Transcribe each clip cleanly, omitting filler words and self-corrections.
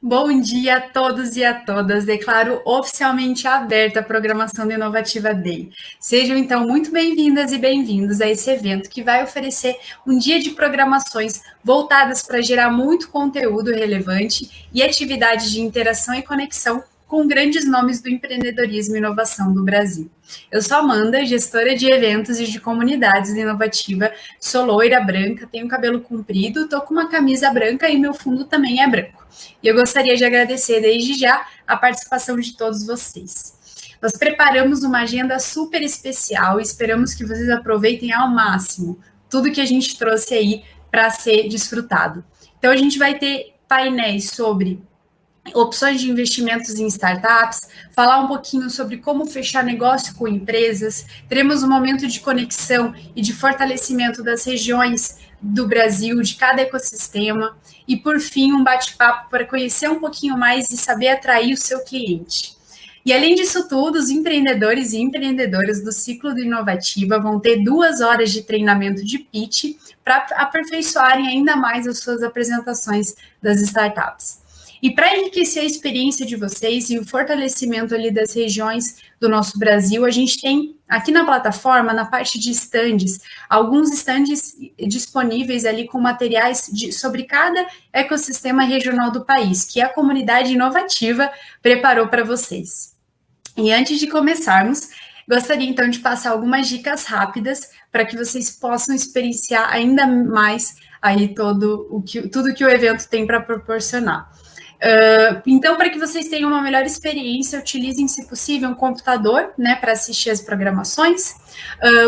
Bom dia a todos e a todas. Declaro oficialmente aberta a programação do Inovativa Day. Sejam então muito bem-vindas e bem-vindos a esse evento que vai oferecer um dia de programações voltadas para gerar muito conteúdo relevante e atividades de interação e conexão com grandes nomes do empreendedorismo e inovação do Brasil. Eu sou Amanda, gestora de eventos e de comunidades inovativa, sou loira branca, tenho cabelo comprido, estou com uma camisa branca e meu fundo também é branco. E eu gostaria de agradecer desde já a participação de todos vocês. Nós preparamos uma agenda super especial e esperamos que vocês aproveitem ao máximo tudo que a gente trouxe aí para ser desfrutado. Então, a gente vai ter painéis sobre opções de investimentos em startups, falar um pouquinho sobre como fechar negócio com empresas, teremos um momento de conexão e de fortalecimento das regiões do Brasil, de cada ecossistema, e por fim um bate-papo para conhecer um pouquinho mais e saber atrair o seu cliente. E além disso tudo, os empreendedores e empreendedoras do ciclo do Inovativa vão ter 2 horas de treinamento de pitch para aperfeiçoarem ainda mais as suas apresentações das startups. E para enriquecer a experiência de vocês e o fortalecimento ali das regiões do nosso Brasil, a gente tem aqui na plataforma, na parte de estandes, alguns estandes disponíveis ali com materiais sobre cada ecossistema regional do país, que a comunidade inovativa preparou para vocês. E antes de começarmos, gostaria então de passar algumas dicas rápidas para que vocês possam experienciar ainda mais aí tudo que o evento tem para proporcionar. Então, para que vocês tenham uma melhor experiência, utilizem, se possível, um computador, né, para assistir as programações.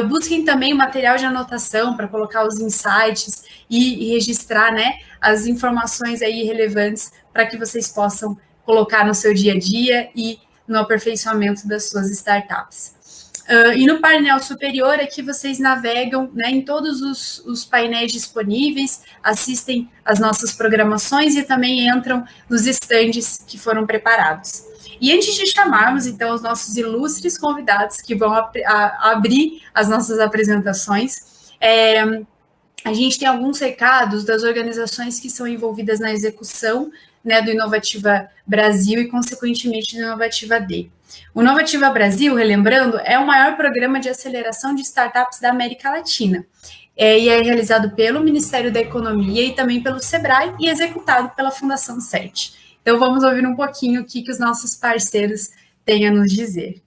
Busquem também material de anotação para colocar os insights e registrar, né, as informações aí relevantes para que vocês possam colocar no seu dia a dia e no aperfeiçoamento das suas startups. E no painel superior aqui vocês navegam, né, em todos os painéis disponíveis, assistem às nossas programações e também entram nos estandes que foram preparados. E antes de chamarmos, então, os nossos ilustres convidados que vão abrir as nossas apresentações, a gente tem alguns recados das organizações que são envolvidas na execução, né, do Inovativa Brasil e, consequentemente, do Inovativa Day. O Inovativa Brasil, relembrando, é o maior programa de aceleração de startups da América Latina. E é realizado pelo Ministério da Economia e também pelo Sebrae e executado pela Fundação CERT. Então, vamos ouvir um pouquinho o que os nossos parceiros têm a nos dizer.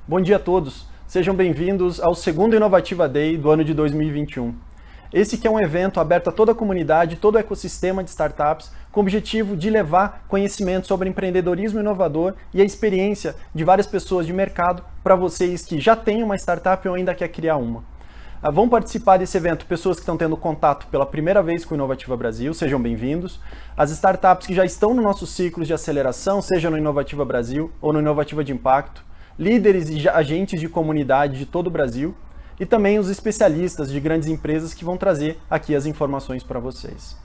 Bom dia a todos, sejam bem-vindos ao segundo Inovativa Day do ano de 2021. Esse que é um evento aberto a toda a comunidade, todo o ecossistema de startups, com o objetivo de levar conhecimento sobre empreendedorismo inovador e a experiência de várias pessoas de mercado para vocês que já têm uma startup ou ainda quer criar uma. Vão participar desse evento pessoas que estão tendo contato pela primeira vez com o Inovativa Brasil, sejam bem-vindos. As startups que já estão no nosso ciclo de aceleração, seja no Inovativa Brasil ou no Inovativa de Impacto, líderes e agentes de comunidade de todo o Brasil e também os especialistas de grandes empresas que vão trazer aqui as informações para vocês.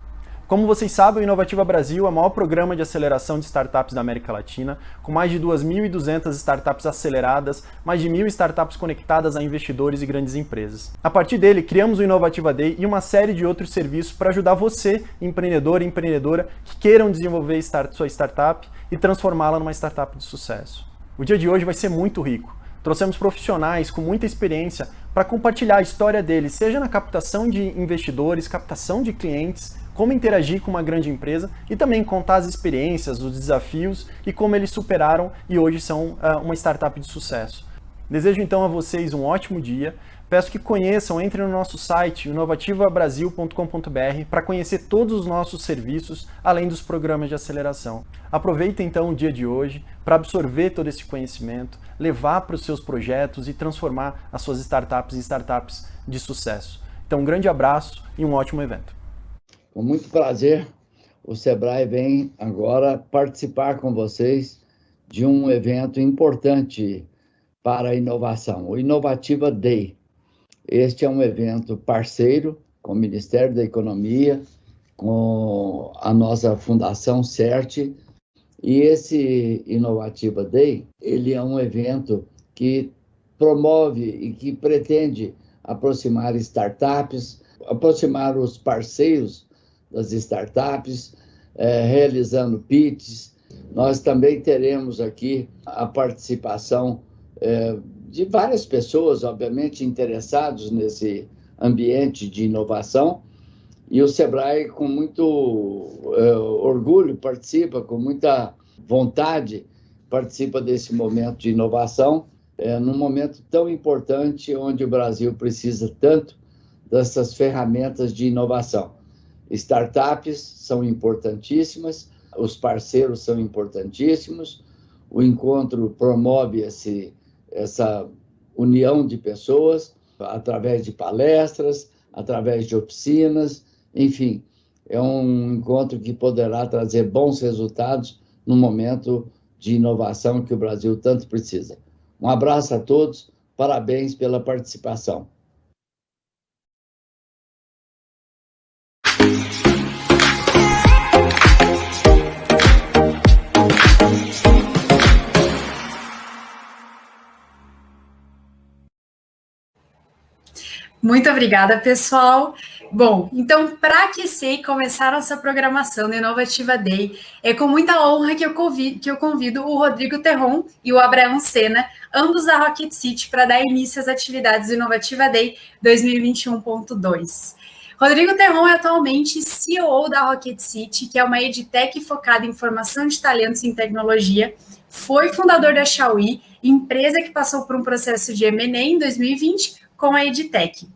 Como vocês sabem, o Inovativa Brasil é o maior programa de aceleração de startups da América Latina, com mais de 2.200 startups aceleradas, mais de 1.000 startups conectadas a investidores e grandes empresas. A partir dele, criamos o Inovativa Day e uma série de outros serviços para ajudar você, empreendedor e empreendedora, que queiram desenvolver sua startup e transformá-la numa startup de sucesso. O dia de hoje vai ser muito rico. Trouxemos profissionais com muita experiência para compartilhar a história deles, seja na captação de investidores, captação de clientes, como interagir com uma grande empresa e também contar as experiências, os desafios e como eles superaram e hoje são uma startup de sucesso. Desejo então a vocês um ótimo dia. Peço que conheçam, entrem no nosso site inovativabrasil.com.br para conhecer todos os nossos serviços, além dos programas de aceleração. Aproveitem então o dia de hoje para absorver todo esse conhecimento, levar para os seus projetos e transformar as suas startups em startups de sucesso. Então, um grande abraço e um ótimo evento. Com muito prazer, o Sebrae vem agora participar com vocês de um evento importante para a inovação, o Inovativa Day. Este é um evento parceiro com o Ministério da Economia, com a nossa Fundação CERT E esse Inovativa Day, ele é um evento que promove e que pretende aproximar startups, aproximar os parceiros das startups, realizando pitches. Nós também teremos aqui a participação de várias pessoas, obviamente, interessados nesse ambiente de inovação, e o Sebrae, com muito orgulho, participa, com muita vontade, participa desse momento de inovação, num momento tão importante, onde o Brasil precisa tanto dessas ferramentas de inovação. Startups são importantíssimas, os parceiros são importantíssimos, o encontro promove essa união de pessoas através de palestras, através de oficinas, enfim, é um encontro que poderá trazer bons resultados no momento de inovação que o Brasil tanto precisa. Um abraço a todos, parabéns pela participação. Muito obrigada, pessoal. Bom, então, para aquecer e começar nossa programação do Inovativa Day, é com muita honra que eu convido o Rodrigo Terron e o Abraão Sena, ambos da Rocket City, para dar início às atividades do Inovativa Day 2021.2. Rodrigo Terron é atualmente CEO da Rocket City, que é uma edtech focada em formação de talentos em tecnologia, foi fundador da Xiaoyi, empresa que passou por um processo de M&A em 2020, com a edtech.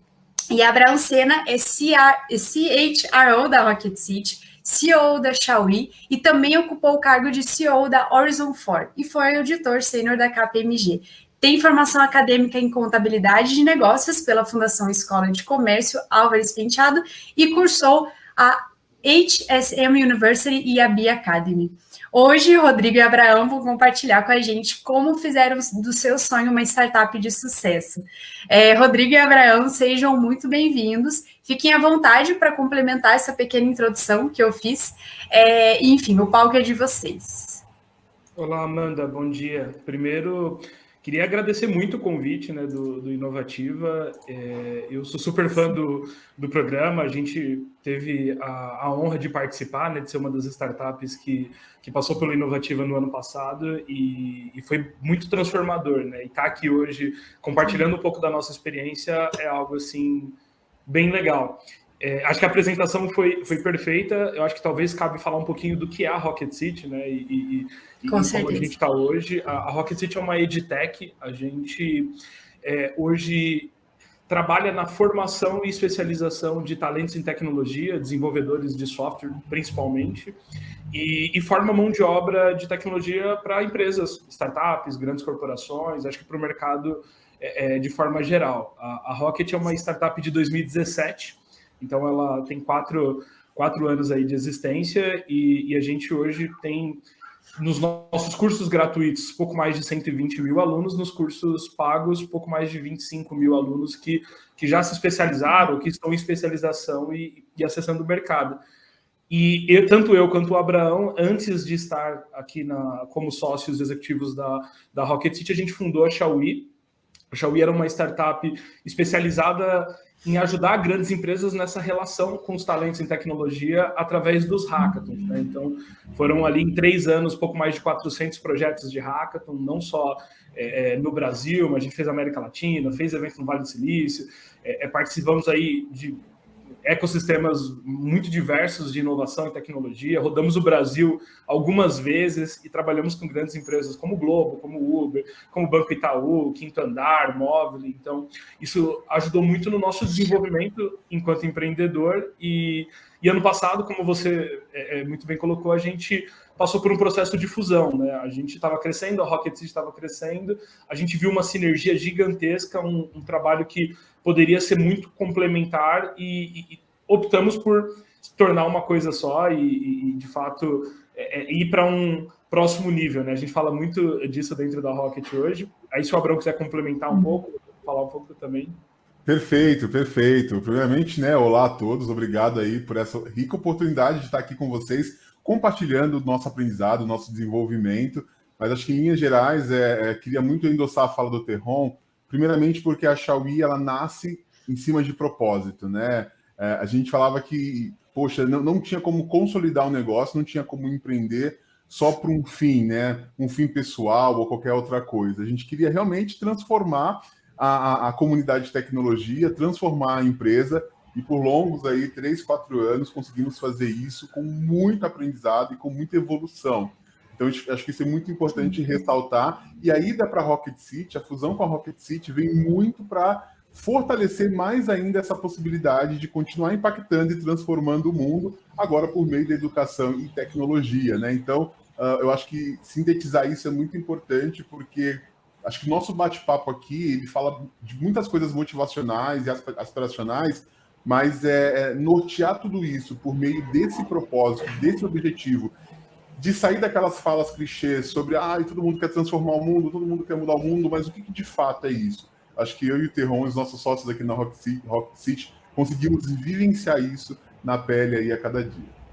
E Abraão Sena é CHRO da Rocket City, CEO da Xiaoyi e também ocupou o cargo de CEO da Horizon 4 e foi auditor sênior da KPMG. Tem formação acadêmica em contabilidade de negócios pela Fundação Escola de Comércio Álvares Penteado e cursou a HSM University e a B Academy. Hoje, Rodrigo e Abraão vão compartilhar com a gente como fizeram do seu sonho uma startup de sucesso. Rodrigo e Abraão, sejam muito bem-vindos. Fiquem à vontade para complementar essa pequena introdução que eu fiz. Enfim, o palco é de vocês. Olá, Amanda, bom dia. Primeiro, queria agradecer muito o convite, né, do Inovativa. Eu sou super fã do programa, a gente teve a honra de participar, né, de ser uma das startups que passou pelo Inovativa no ano passado e foi muito transformador, né? E estar aqui hoje compartilhando um pouco da nossa experiência é algo, assim, bem legal. Acho que a apresentação foi perfeita. Eu acho que talvez cabe falar um pouquinho do que é a Rocket City, né? E como a gente está hoje. A Rocket City é uma edtech. A gente hoje trabalha na formação e especialização de talentos em tecnologia, desenvolvedores de software, principalmente, e forma mão de obra de tecnologia para empresas, startups, grandes corporações, acho que para o mercado de forma geral. A Rocket é uma startup de 2017, então ela tem quatro anos aí de existência e a gente hoje tem, nos nossos cursos gratuitos, pouco mais de 120 mil alunos, nos cursos pagos, pouco mais de 25 mil alunos que já se especializaram, que estão em especialização e acessando o mercado. E tanto eu quanto o Abraão, antes de estar aqui como sócios executivos da Rocket City, a gente fundou a Xiaoyi. A Xiaoyi era uma startup especializada em ajudar grandes empresas nessa relação com os talentos em tecnologia através dos hackathons, né? Então, foram ali em 3 anos, pouco mais de 400 projetos de hackathon, não só no Brasil, mas a gente fez América Latina, fez evento no Vale do Silício, participamos aí de ecossistemas muito diversos de inovação e tecnologia, rodamos o Brasil algumas vezes e trabalhamos com grandes empresas como o Globo, como o Uber, como o Banco Itaú, Quinto Andar, Móvel. Então, isso ajudou muito no nosso desenvolvimento enquanto empreendedor e ano passado, como você muito bem colocou, a gente passou por um processo de fusão, né? A gente estava crescendo, a Rocket City estava crescendo, a gente viu uma sinergia gigantesca, um trabalho que poderia ser muito complementar e optamos por se tornar uma coisa só e de fato, ir para um próximo nível, né? A gente fala muito disso dentro da Rocket hoje. Aí, se o Abrão quiser complementar um pouco, falar um pouco também. Perfeito, perfeito. Primeiramente, né, olá a todos, obrigado aí por essa rica oportunidade de estar aqui com vocês, compartilhando o nosso aprendizado, o nosso desenvolvimento. Mas acho que em linhas gerais, queria muito endossar a fala do Terron, primeiramente porque a Xiaomi, ela nasce em cima de propósito, né? A gente falava que, poxa, não tinha como consolidar o negócio, não tinha como empreender só para um fim, né? Um fim pessoal ou qualquer outra coisa. A gente queria realmente transformar a comunidade de tecnologia, transformar a empresa, e por longos aí, 3, 4 anos, conseguimos fazer isso com muito aprendizado e com muita evolução. Então, acho que isso é muito importante ressaltar. E a ida para a Rocket City, a fusão com a Rocket City, vem muito para fortalecer mais ainda essa possibilidade de continuar impactando e transformando o mundo, agora por meio da educação e tecnologia, né? Então, eu acho que sintetizar isso é muito importante, porque acho que o nosso bate-papo aqui, ele fala de muitas coisas motivacionais e aspiracionais, mas nortear tudo isso por meio desse propósito, desse objetivo, de sair daquelas falas clichês sobre todo mundo quer transformar o mundo, todo mundo quer mudar o mundo, mas o que de fato é isso? Acho que eu e o Terron, os nossos sócios aqui na Rocket City, conseguimos vivenciar isso na pele aí a cada dia.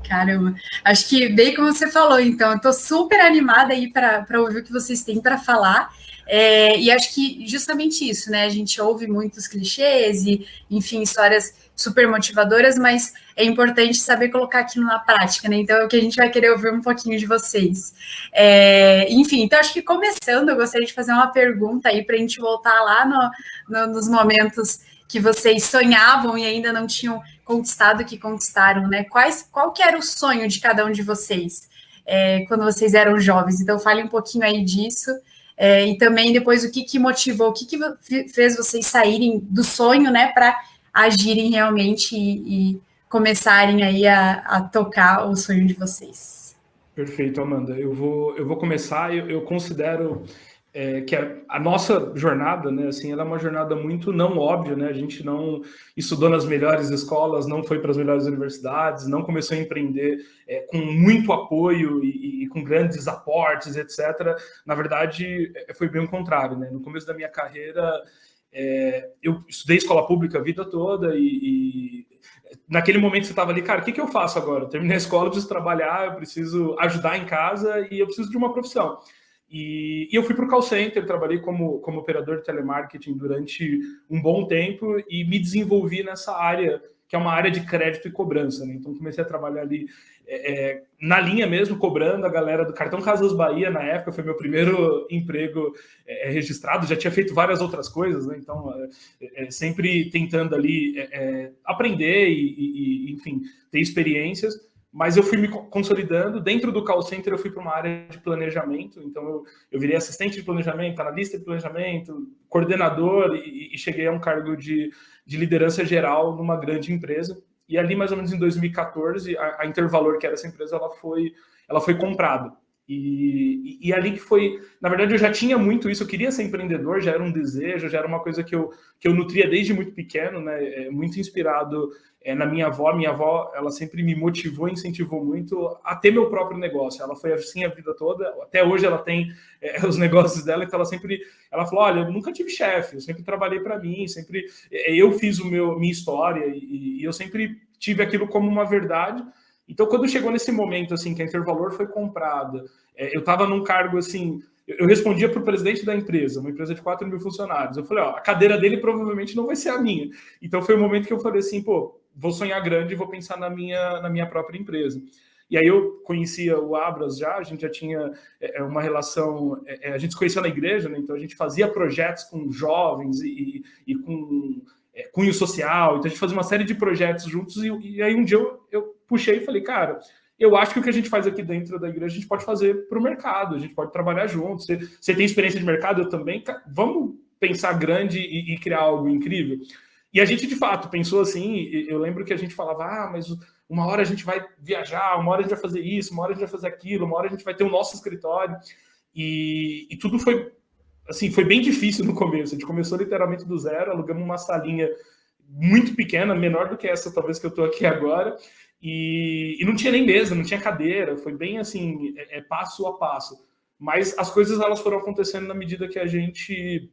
Caramba, acho que bem como você falou, então, eu estou super animada aí para ouvir o que vocês têm para falar, e acho que justamente isso, né, a gente ouve muitos clichês e, enfim, histórias super motivadoras, mas é importante saber colocar aquilo na prática, né, então é o que a gente vai querer ouvir um pouquinho de vocês. Enfim, então acho que começando, eu gostaria de fazer uma pergunta aí para a gente voltar lá nos momentos que vocês sonhavam e ainda não tinham conquistado, que conquistaram, né? Qual que era o sonho de cada um de vocês quando vocês eram jovens? Então, fale um pouquinho aí disso. E também depois o que motivou, o que fez vocês saírem do sonho, né, para agirem realmente e começarem aí a tocar o sonho de vocês. Perfeito, Amanda. Eu vou começar. Eu considero que a nossa jornada, né, assim, ela é uma jornada muito não óbvia, né? A gente não estudou nas melhores escolas, não foi para as melhores universidades, não começou a empreender com muito apoio e com grandes aportes, etc. Na verdade, foi bem o contrário, né? No começo da minha carreira, eu estudei escola pública a vida toda e naquele momento você estava ali, cara, o que eu faço agora? Eu terminei a escola, eu preciso trabalhar, eu preciso ajudar em casa e eu preciso de uma profissão. E eu fui para o call center, trabalhei como operador de telemarketing durante um bom tempo e me desenvolvi nessa área, que é uma área de crédito e cobrança, né? Então comecei a trabalhar ali na linha mesmo, cobrando a galera do Cartão Casas Bahia, na época, foi meu primeiro emprego registrado, já tinha feito várias outras coisas, né? Então sempre tentando ali aprender e, enfim, ter experiências. Mas eu fui me consolidando. Dentro do call center, eu fui para uma área de planejamento. Então, eu virei assistente de planejamento, analista de planejamento, coordenador e cheguei a um cargo de liderança geral numa grande empresa. E ali, mais ou menos em 2014, a Intervalor, que era essa empresa, ela foi comprada. E ali que foi... Na verdade, eu já tinha muito isso. Eu queria ser empreendedor, já era um desejo, já era uma coisa que eu nutria desde muito pequeno, né? Muito inspirado na minha avó. Minha avó, ela sempre me motivou e incentivou muito a ter meu próprio negócio. Ela foi assim a vida toda. Até hoje ela tem os negócios dela, então ela falou, olha, eu nunca tive chefe, eu sempre trabalhei para mim, sempre eu fiz minha história e eu sempre tive aquilo como uma verdade. Então, quando chegou nesse momento, assim, que a Intervalor foi comprada, eu estava num cargo, assim, eu respondia para o presidente da empresa, uma empresa de 4 mil funcionários. Eu falei, a cadeira dele provavelmente não vai ser a minha. Então, foi o momento que eu falei assim, vou sonhar grande e vou pensar na minha própria empresa. E aí eu conhecia o Abras a gente já tinha uma relação, a gente se conhecia na igreja, né? Então a gente fazia projetos com jovens e com cunho social, então a gente fazia uma série de projetos juntos e aí um dia eu puxei e falei, cara, eu acho que o que a gente faz aqui dentro da igreja a gente pode fazer para o mercado, a gente pode trabalhar juntos, você tem experiência de mercado, eu também, vamos pensar grande e criar algo incrível. E a gente, de fato, pensou assim, eu lembro que a gente falava, mas uma hora a gente vai viajar, uma hora a gente vai fazer isso, uma hora a gente vai fazer aquilo, uma hora a gente vai ter o nosso escritório. E tudo foi, assim, foi bem difícil no começo. A gente começou literalmente do zero, alugamos uma salinha muito pequena, menor do que essa, talvez, que eu estou aqui agora. E não tinha nem mesa, não tinha cadeira, foi bem assim, passo a passo. Mas as coisas elas foram acontecendo na medida que a gente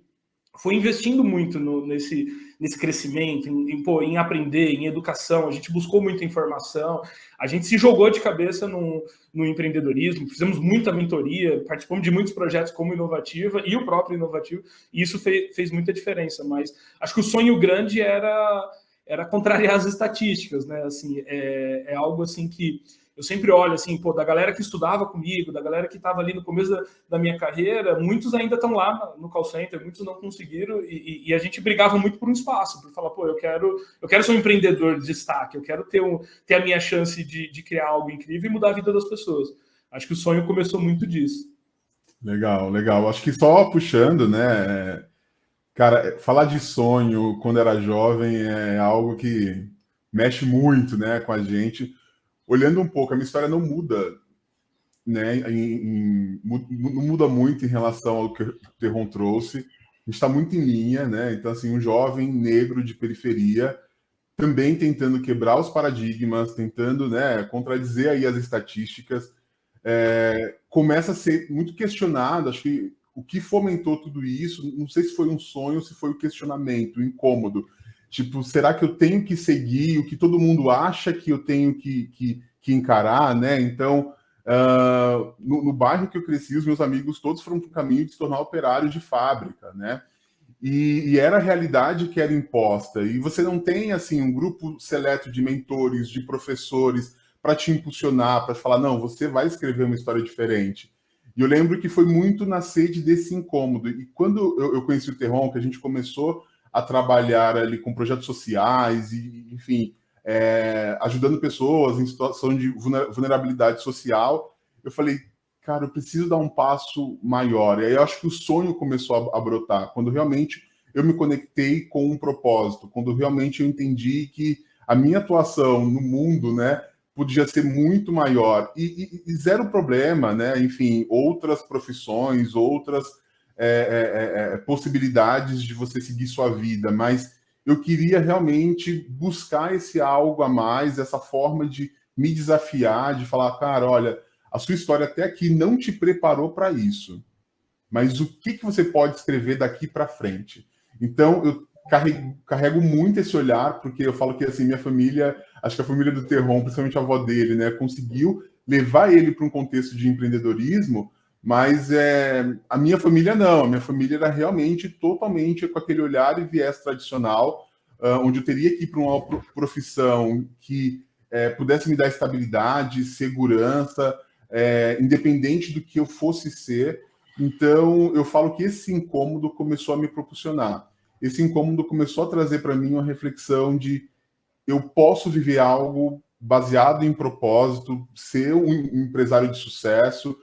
foi investindo muito nesse crescimento, em aprender, em educação. A gente buscou muita informação, a gente se jogou de cabeça no empreendedorismo, fizemos muita mentoria, participamos de muitos projetos como Inovativa e o próprio Inovativo, e isso fez muita diferença. Mas acho que o sonho grande era contrariar as estatísticas, né? Assim, é algo assim que eu sempre olho assim, da galera que estudava comigo, da galera que estava ali no começo da minha carreira, muitos ainda estão lá no call center, muitos não conseguiram, e a gente brigava muito por um espaço, por falar, eu quero ser um empreendedor de destaque, eu quero ter a minha chance de criar algo incrível e mudar a vida das pessoas. Acho que o sonho começou muito disso. Legal, legal. Acho que só puxando, né? Cara, falar de sonho quando era jovem é algo que mexe muito, né, com a gente. Olhando um pouco, a minha história não muda, né? Não muda muito em relação ao que o Terron trouxe. A gente está muito em linha, né? Então, assim, um jovem negro de periferia, também tentando quebrar os paradigmas, tentando, né, contradizer aí as estatísticas, começa a ser muito questionado. Acho que o que fomentou tudo isso, não sei se foi um sonho, se foi o questionamento, o incômodo. Tipo, será que eu tenho que seguir o que todo mundo acha que eu tenho que encarar, né? Então, no bairro que eu cresci, os meus amigos todos foram para o caminho de se tornar operário de fábrica, né? E era a realidade que era imposta. E você não tem, assim, um grupo seleto de mentores, de professores para te impulsionar, para falar, não, você vai escrever uma história diferente. E eu lembro que foi muito na sede desse incômodo. E quando eu conheci o Terron, que a gente começou a trabalhar ali com projetos sociais e, enfim, ajudando pessoas em situação de vulnerabilidade social, eu falei, cara, eu preciso dar um passo maior. E aí eu acho que o sonho começou a brotar, quando realmente eu me conectei com um propósito, quando realmente eu entendi que a minha atuação no mundo, né, podia ser muito maior. E zero problema, né? Enfim, outras profissões, outras possibilidades de você seguir sua vida, mas eu queria realmente buscar esse algo a mais, essa forma de me desafiar, de falar, cara, olha, a sua história até aqui não te preparou para isso, mas o que você pode escrever daqui para frente? Então, eu carrego muito esse olhar, porque eu falo que, assim, minha família, acho que a família do Terron, principalmente a avó dele, né, conseguiu levar ele para um contexto de empreendedorismo, mas a minha família não. A minha família era realmente totalmente com aquele olhar e viés tradicional, onde eu teria que ir para uma profissão que pudesse me dar estabilidade, segurança, independente do que eu fosse ser. Então, eu falo que esse incômodo começou a me propulsionar. Esse incômodo começou a trazer para mim uma reflexão de eu posso viver algo baseado em propósito, ser um empresário de sucesso,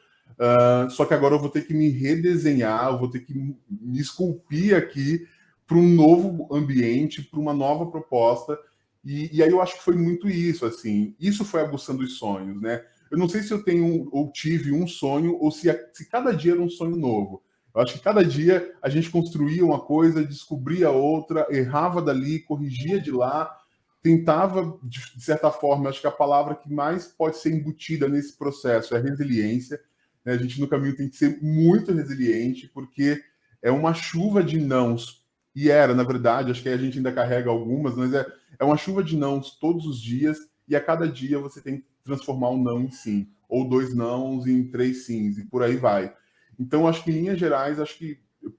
só que agora eu vou ter que me redesenhar, eu vou ter que me esculpir aqui para um novo ambiente, para uma nova proposta. E aí eu acho que foi muito isso, assim. Isso foi aguçando os sonhos, né? Eu não sei se eu tenho ou tive um sonho ou se cada dia era um sonho novo. Eu acho que cada dia a gente construía uma coisa, descobria outra, errava dali, corrigia de lá, tentava, de certa forma, acho que a palavra que mais pode ser embutida nesse processo é resiliência. Né? A gente no caminho tem que ser muito resiliente, porque é uma chuva de nãos. E na verdade, acho que a gente ainda carrega algumas, mas é uma chuva de nãos todos os dias, e a cada dia você tem que transformar um não em sim, ou 2 nãos em 3 sims, e por aí vai. Então, acho que, em linhas gerais, acho que eu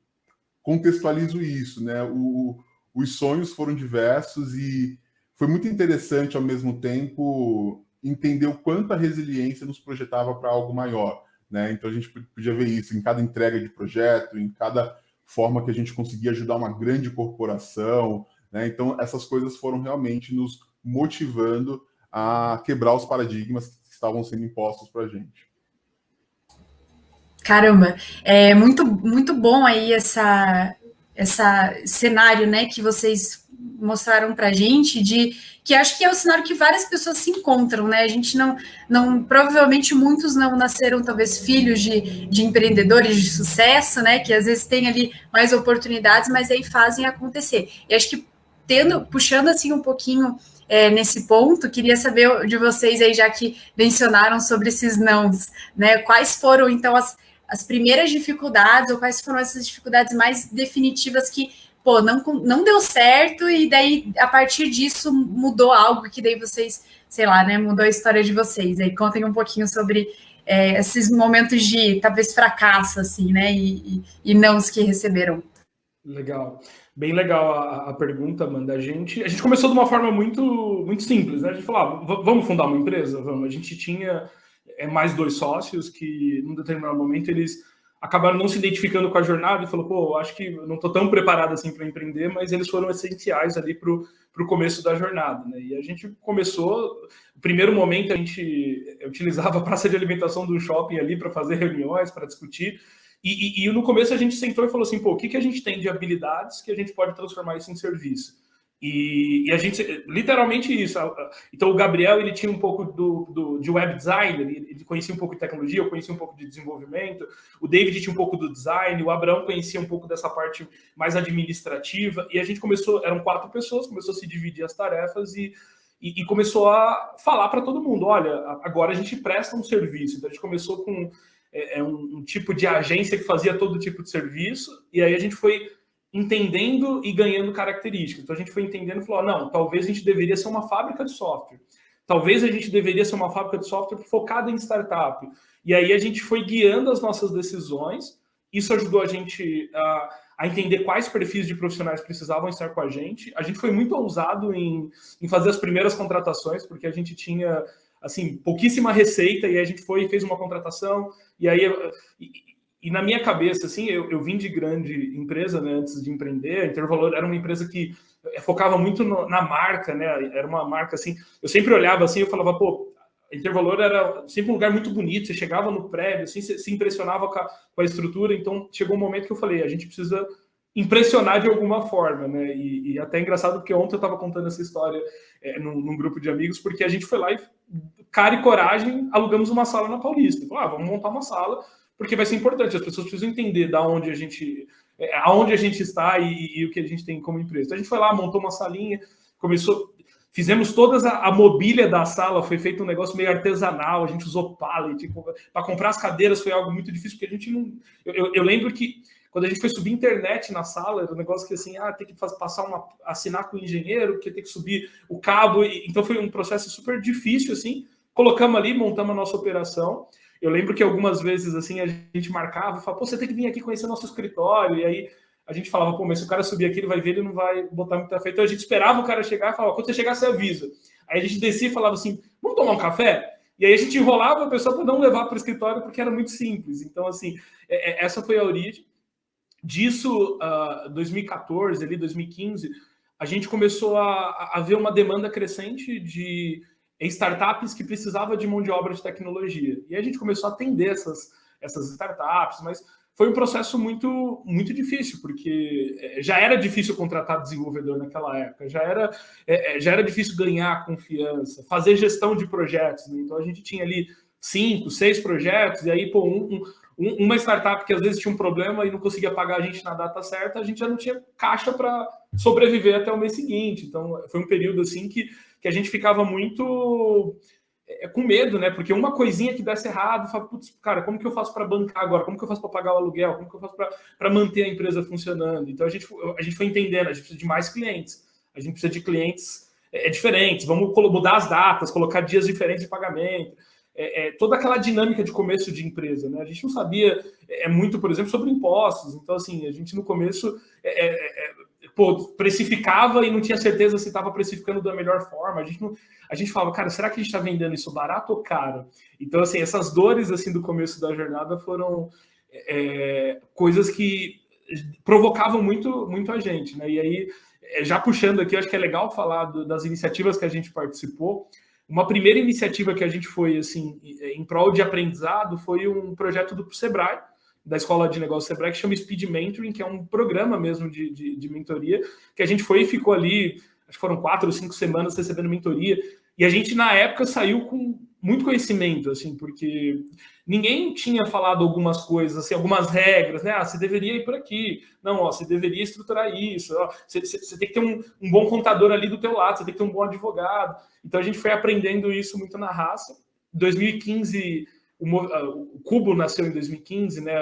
contextualizo isso, né? Os sonhos foram diversos e foi muito interessante, ao mesmo tempo, entender o quanto a resiliência nos projetava para algo maior, né? Então, a gente podia ver isso em cada entrega de projeto, em cada forma que a gente conseguia ajudar uma grande corporação, né? Então, essas coisas foram realmente nos motivando a quebrar os paradigmas que estavam sendo impostos para a gente. Caramba, é muito bom aí essa cenário, né, que vocês mostraram para a gente, que acho que é o cenário que várias pessoas se encontram, né? A gente não provavelmente muitos não nasceram talvez filhos de empreendedores de sucesso, né? Que às vezes têm ali mais oportunidades, mas aí fazem acontecer. E acho que puxando assim um pouquinho nesse ponto, queria saber de vocês aí, já que mencionaram sobre esses nãos, né? Quais foram então as primeiras dificuldades, ou quais foram essas dificuldades mais definitivas que, pô, não deu certo, e daí, a partir disso, mudou algo que daí vocês, sei lá, né, mudou a história de vocês. Aí contem um pouquinho sobre esses momentos de, talvez, fracasso, assim, né, e nãos que receberam. Legal. Bem legal a pergunta, Amanda. A gente começou de uma forma muito, muito simples, né? A gente falou, vamos fundar uma empresa? Vamos. A gente tinha mais 2 sócios que, num determinado momento, eles acabaram não se identificando com a jornada e falou, pô, acho que não estou tão preparado assim para empreender, mas eles foram essenciais ali para o começo da jornada, né? E a gente começou, no primeiro momento a gente utilizava a praça de alimentação do shopping ali para fazer reuniões, para discutir, e no começo a gente sentou e falou assim, pô, o que a gente tem de habilidades que a gente pode transformar isso em serviço? E a gente, literalmente isso. Então o Gabriel, ele tinha um pouco de web design, ele conhecia um pouco de tecnologia, eu conhecia um pouco de desenvolvimento, o David tinha um pouco do design, o Abraão conhecia um pouco dessa parte mais administrativa, e a gente começou, eram 4 pessoas, começou a se dividir as tarefas e começou a falar para todo mundo, olha, agora a gente presta um serviço. Então a gente começou com um tipo de agência que fazia todo tipo de serviço, e aí a gente foi entendendo e ganhando características. Então a gente foi entendendo e falou, não, talvez a gente deveria ser uma fábrica de software. Talvez a gente deveria ser uma fábrica de software focada em startup. E aí a gente foi guiando as nossas decisões. Isso ajudou a gente a entender quais perfis de profissionais precisavam estar com a gente. A gente foi muito ousado em fazer as primeiras contratações, porque a gente tinha assim pouquíssima receita, e aí a gente foi e fez uma contratação, e aí... E na minha cabeça, assim, eu vim de grande empresa, né, antes de empreender. A Intervalor era uma empresa que focava muito na marca, né? Era uma marca, assim... Eu sempre olhava assim, eu falava, pô, a Intervalor era sempre um lugar muito bonito. Você chegava no prédio, assim, você se impressionava com a estrutura. Então, chegou um momento que eu falei, a gente precisa impressionar de alguma forma, né? E até é engraçado, porque ontem eu estava contando essa história num grupo de amigos, porque a gente foi lá e, cara e coragem, alugamos uma sala na Paulista. Falei, vamos montar uma sala, porque vai ser importante, as pessoas precisam entender aonde a gente está e o que a gente tem como empresa. Então a gente foi lá, montou uma salinha, fizemos toda a mobília da sala, foi feito um negócio meio artesanal, a gente usou pallet, para comprar as cadeiras foi algo muito difícil, porque a gente não... Eu lembro que quando a gente foi subir internet na sala, era um negócio que assim, tem que assinar com o engenheiro, que tem que subir o cabo, então foi um processo super difícil, assim, colocamos ali, montamos a nossa operação. Eu lembro que algumas vezes, assim, a gente marcava e falava, pô, você tem que vir aqui conhecer nosso escritório. E aí a gente falava, pô, mas se o cara subir aqui, ele vai ver, ele não vai botar muita fé. Então a gente esperava o cara chegar e falava, quando você chegar, você avisa. Aí a gente descia e falava assim, vamos tomar um café? E aí a gente enrolava a pessoa para não levar para o escritório, porque era muito simples. Então, assim, essa foi a origem. Disso, 2014, ali, 2015, a gente começou a ver uma demanda crescente de startups que precisava de mão de obra de tecnologia. E a gente começou a atender essas startups, mas foi um processo muito, muito difícil, porque já era difícil contratar desenvolvedor naquela época, já era difícil ganhar confiança, fazer gestão de projetos, né? Então a gente tinha ali 5, 6 projetos, e aí, pô, uma startup que às vezes tinha um problema e não conseguia pagar a gente na data certa, a gente já não tinha caixa para sobreviver até o mês seguinte. Então foi um período assim que a gente ficava muito com medo, né? Porque uma coisinha que desse errado, fala, putz, cara, como que eu faço para bancar agora? Como que eu faço para pagar o aluguel? Como que eu faço para manter a empresa funcionando? Então a gente foi entendendo, a gente precisa de mais clientes, a gente precisa de clientes diferentes, vamos mudar as datas, colocar dias diferentes de pagamento, toda aquela dinâmica de começo de empresa, né? A gente não sabia muito, por exemplo, sobre impostos. Então, assim, a gente no começo precificava e não tinha certeza se estava precificando da melhor forma. A gente falava, cara, será que a gente está vendendo isso barato ou caro? Então, assim, essas dores assim do começo da jornada foram coisas que provocavam muito, muito a gente, né? E aí, já puxando aqui, acho que é legal falar das iniciativas que a gente participou. Uma primeira iniciativa que a gente foi assim em prol de aprendizado foi um projeto do Sebrae, da Escola de Negócios Sebrae, que chama Speed Mentoring, que é um programa mesmo de mentoria, que a gente foi e ficou ali, acho que foram 4 ou 5 semanas recebendo mentoria, e a gente, na época, saiu com muito conhecimento, assim, porque ninguém tinha falado algumas coisas, assim, algumas regras, né? Você deveria ir por aqui, não, você deveria estruturar isso, você tem que ter um bom contador ali do teu lado, você tem que ter um bom advogado. Então, a gente foi aprendendo isso muito na raça. Em 2015, o Cubo nasceu em 2015, né?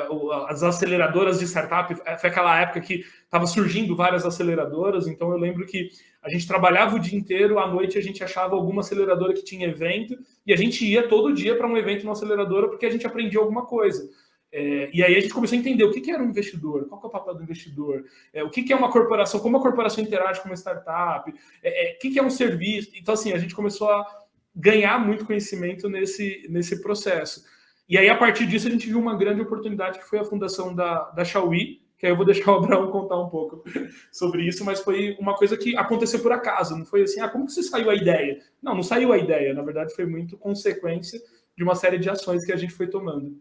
As aceleradoras de startup, foi aquela época que estava surgindo várias aceleradoras, então eu lembro que a gente trabalhava o dia inteiro, à noite a gente achava alguma aceleradora que tinha evento, e a gente ia todo dia para um evento na aceleradora porque a gente aprendia alguma coisa. E aí a gente começou a entender o que era um investidor, qual que é o papel do investidor, o que é uma corporação, como a corporação interage com uma startup, o que é um serviço. Então, assim, a gente começou a ganhar muito conhecimento nesse processo. E aí, a partir disso, a gente viu uma grande oportunidade, que foi a fundação da Xiaomi, que aí eu vou deixar o Abraão contar um pouco sobre isso, mas foi uma coisa que aconteceu por acaso, não foi assim, como que você saiu a ideia? Não saiu a ideia, na verdade foi muito consequência de uma série de ações que a gente foi tomando.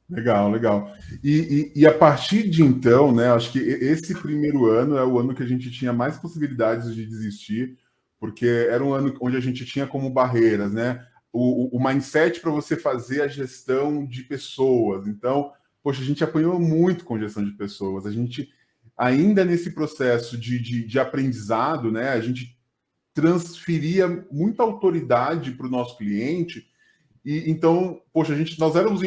Legal, legal. E a partir de então, né, acho que esse primeiro ano é o ano que a gente tinha mais possibilidades de desistir, porque era um ano onde a gente tinha como barreiras, né, o mindset para você fazer a gestão de pessoas. Então, poxa, a gente apanhou muito com gestão de pessoas. A gente, ainda nesse processo de aprendizado, né, a gente transferia muita autoridade para o nosso cliente. E então, poxa, nós éramos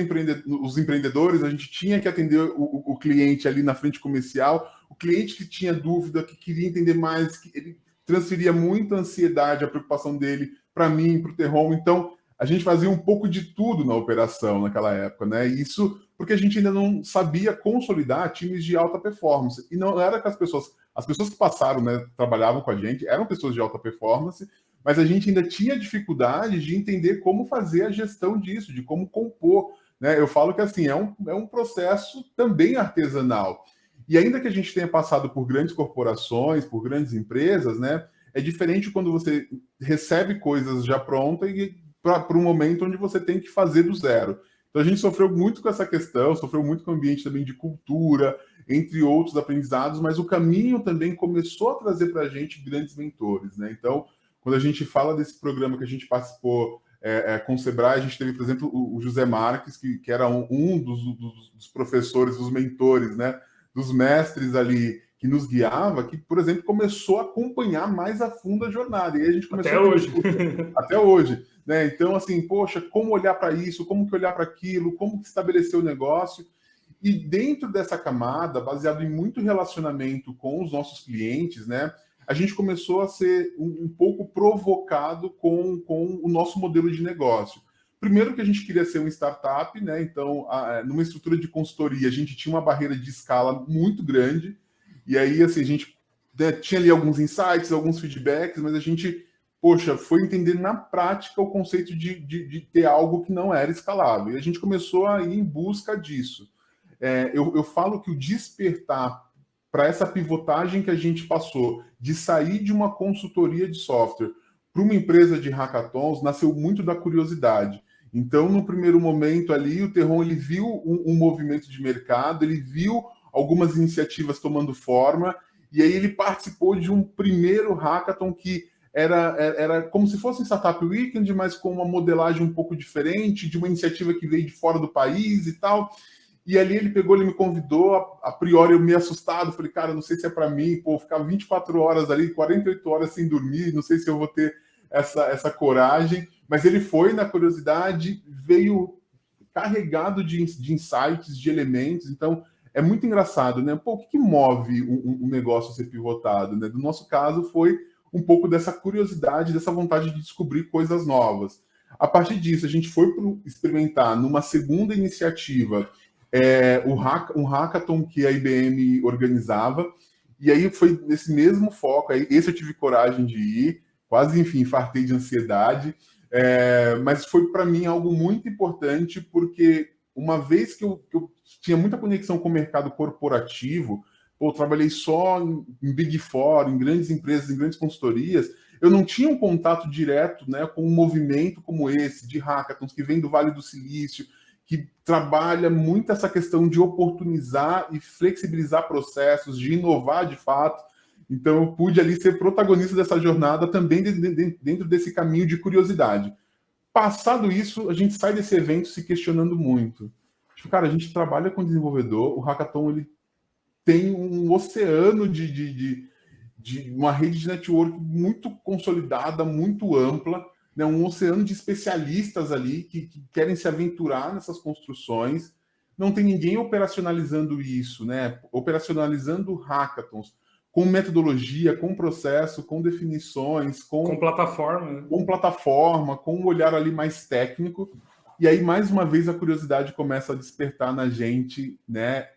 os empreendedores, a gente tinha que atender o cliente ali na frente comercial, o cliente que tinha dúvida, que queria entender mais, que ele transferia muita ansiedade, a preocupação dele para mim, para o Terron. Então, a gente fazia um pouco de tudo na operação naquela época, né? Isso porque a gente ainda não sabia consolidar times de alta performance. E não era que as pessoas que passaram, né, trabalhavam com a gente, eram pessoas de alta performance, mas a gente ainda tinha dificuldade de entender como fazer a gestão disso, de como compor, né? Eu falo que assim, é um processo também artesanal. E ainda que a gente tenha passado por grandes corporações, por grandes empresas, né? É diferente quando você recebe coisas já prontas e para um momento onde você tem que fazer do zero. Então a gente sofreu muito com essa questão, sofreu muito com o ambiente também de cultura, entre outros aprendizados, mas o caminho também começou a trazer para a gente grandes mentores, né? Então, quando a gente fala desse programa que a gente participou com o Sebrae, a gente teve, por exemplo, o José Marques, que era um dos professores, dos mentores, né, dos mestres ali que nos guiava, que, por exemplo, começou a acompanhar mais a fundo a jornada. E aí a gente começou até hoje. Até hoje. Né? Então, assim, poxa, como olhar para isso, como que olhar para aquilo, como que estabelecer o negócio. E dentro dessa camada, baseado em muito relacionamento com os nossos clientes, né, a gente começou a ser um pouco provocado com o nosso modelo de negócio. Primeiro que a gente queria ser uma startup, né? Então, numa estrutura de consultoria, a gente tinha uma barreira de escala muito grande, e aí, assim, a gente, né, tinha ali alguns insights, alguns feedbacks, mas a gente, poxa, foi entender na prática o conceito de ter algo que não era escalável. E a gente começou a ir em busca disso. Eu falo que o despertar para essa pivotagem que a gente passou, de sair de uma consultoria de software para uma empresa de hackathons, nasceu muito da curiosidade. Então, no primeiro momento ali, o Terron ele viu um movimento de mercado, ele viu algumas iniciativas tomando forma, e aí ele participou de um primeiro hackathon que era como se fosse um Startup Weekend, mas com uma modelagem um pouco diferente, de uma iniciativa que veio de fora do país e tal. E ali ele me convidou, a priori eu meio assustado, falei, cara, não sei se é para mim, ficar 24 horas ali, 48 horas sem dormir, não sei se eu vou ter essa coragem, mas ele foi na curiosidade, veio carregado de insights, de elementos, então é muito engraçado, né? O que move um negócio a ser pivotado, né? No nosso caso foi um pouco dessa curiosidade, dessa vontade de descobrir coisas novas. A partir disso, a gente foi experimentar numa segunda iniciativa, um hackathon que a IBM organizava, e aí foi nesse mesmo foco, aí esse eu tive coragem de ir, quase, enfim, fartei de ansiedade, mas foi para mim algo muito importante, porque uma vez que eu tinha muita conexão com o mercado corporativo, eu trabalhei só em Big Four, em grandes empresas, em grandes consultorias, eu não tinha um contato direto, né, com um movimento como esse, de hackathons, que vem do Vale do Silício, que trabalha muito essa questão de oportunizar e flexibilizar processos, de inovar de fato. Então, eu pude ali ser protagonista dessa jornada também dentro desse caminho de curiosidade. Passado isso, a gente sai desse evento se questionando muito. Tipo, cara, a gente trabalha com desenvolvedor, o Hackathon ele tem um oceano de uma rede de network muito consolidada, muito ampla. né, um oceano de especialistas ali que querem se aventurar nessas construções. Não tem ninguém operacionalizando isso, né? Operacionalizando hackathons com metodologia, com processo, com definições, com plataforma, né? Com plataforma, com um olhar ali mais técnico. E aí, mais uma vez, a curiosidade começa a despertar na gente, né?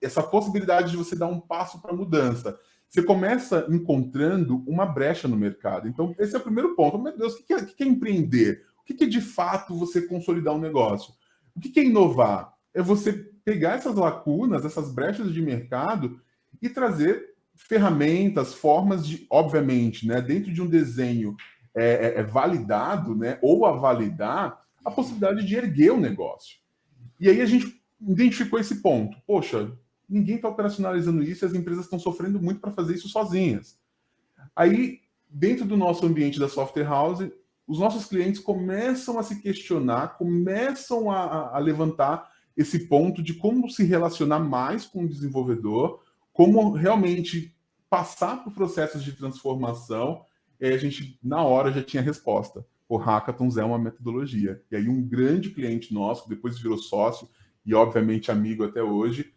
Essa possibilidade de você dar um passo para a mudança. Você começa encontrando uma brecha no mercado. Então, esse é o primeiro ponto. Meu Deus, o que é empreender? O que é, de fato, você consolidar um negócio? O que é inovar? É você pegar essas lacunas, essas brechas de mercado e trazer ferramentas, formas de, obviamente, né, dentro de um desenho validado, né, ou a validar a possibilidade de erguer o negócio. E aí a gente identificou esse ponto. Poxa, ninguém está operacionalizando isso e as empresas estão sofrendo muito para fazer isso sozinhas. Aí, dentro do nosso ambiente da Software House, os nossos clientes começam a se questionar, começam a levantar esse ponto de como se relacionar mais com o desenvolvedor, como realmente passar por processos de transformação. E aí a gente, na hora, já tinha a resposta. O Hackathons é uma metodologia. E aí um grande cliente nosso, que depois virou sócio e, obviamente, amigo até hoje,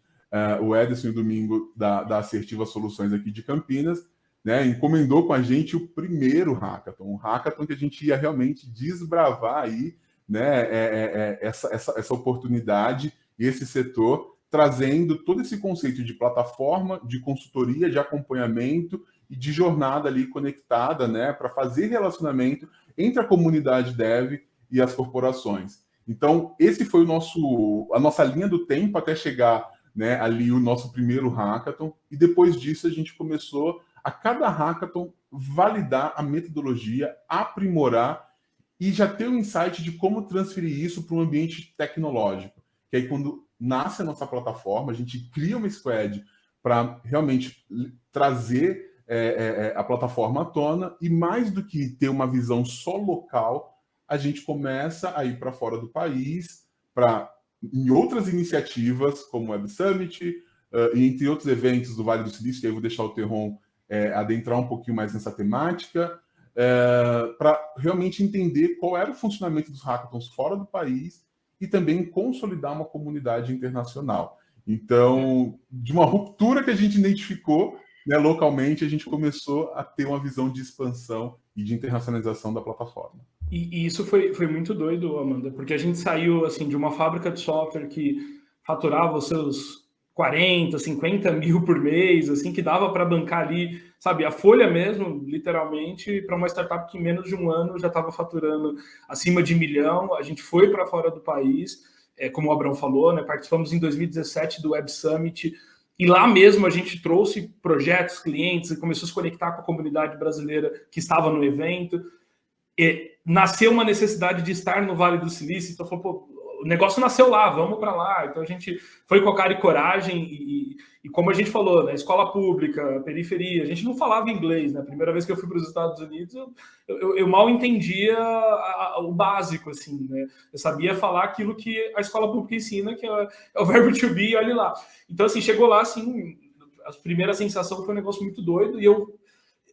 o Ederson e o Domingo da Assertiva Soluções aqui de Campinas, né, encomendou com a gente o primeiro hackathon, um hackathon que a gente ia realmente desbravar aí, né, essa oportunidade e esse setor, trazendo todo esse conceito de plataforma, de consultoria, de acompanhamento e de jornada ali conectada, né, para fazer relacionamento entre a comunidade dev e as corporações. Então, esse foi a nossa linha do tempo até chegar, né, ali o nosso primeiro hackathon, e depois disso a gente começou a cada hackathon validar a metodologia, aprimorar e já ter um insight de como transferir isso para um ambiente tecnológico. Que aí quando nasce a nossa plataforma, a gente cria uma squad para realmente trazer a plataforma à tona, e mais do que ter uma visão só local, a gente começa a ir para fora do país, em outras iniciativas, como o Web Summit, e entre outros eventos do Vale do Silício, que aí eu vou deixar o Terron adentrar um pouquinho mais nessa temática, para realmente entender qual era o funcionamento dos hackathons fora do país e também consolidar uma comunidade internacional. Então, de uma ruptura que a gente identificou, né, localmente, a gente começou a ter uma visão de expansão e de internacionalização da plataforma. E isso foi muito doido, Amanda, porque a gente saiu assim, de uma fábrica de software que faturava os seus 40, 50 mil por mês, assim, que dava para bancar ali, sabe, a folha mesmo, literalmente, para uma startup que em menos de um ano já estava faturando acima de 1 milhão. A gente foi para fora do país, como o Abrão falou, né, participamos em 2017 do Web Summit, e lá mesmo a gente trouxe projetos, clientes, e começou a se conectar com a comunidade brasileira que estava no evento. Nasceu uma necessidade de estar no Vale do Silício, então falou, pô, o negócio nasceu lá, vamos para lá. Então a gente foi com a cara e coragem, e como a gente falou, né, escola pública, periferia, a gente não falava inglês, né? A primeira vez que eu fui para os Estados Unidos, eu mal entendia o básico, assim, né? Eu sabia falar aquilo que a escola pública ensina, que é o verbo to be, olha lá. Então, assim, chegou lá, assim, a primeira sensação foi um negócio muito doido, e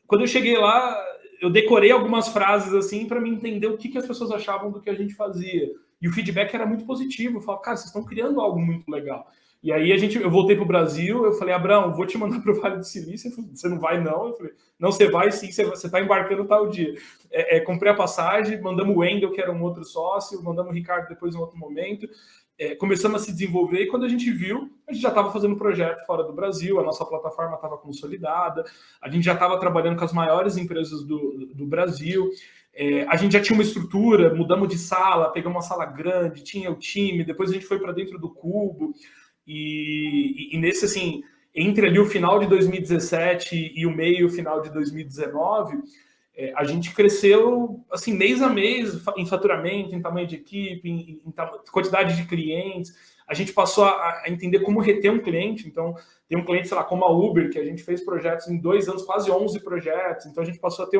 quando eu cheguei lá, eu decorei algumas frases, assim, para me entender o que as pessoas achavam do que a gente fazia. E o feedback era muito positivo. Eu falava, cara, vocês estão criando algo muito legal. E aí eu voltei para o Brasil, eu falei, Abrão, vou te mandar para o Vale do Silício. Falei, você não vai, não? Eu falei, não, você vai sim, você está embarcando tal dia. Comprei a passagem, mandamos o Wendel, que era um outro sócio, mandamos o Ricardo depois em outro momento. Começamos a se desenvolver, e quando a gente viu, a gente já estava fazendo projeto fora do Brasil, a nossa plataforma estava consolidada, a gente já estava trabalhando com as maiores empresas do Brasil, a gente já tinha uma estrutura, mudamos de sala, pegamos uma sala grande, tinha o time, depois a gente foi para dentro do Cubo, e nesse, assim, entre ali o final de 2017 e o meio final de 2019, a gente cresceu assim mês a mês em faturamento, em tamanho de equipe, em quantidade de clientes. A gente passou a entender como reter um cliente. Então, tem um cliente, sei lá, como a Uber, que a gente fez projetos em 2 anos, quase 11 projetos. Então, a gente passou a ter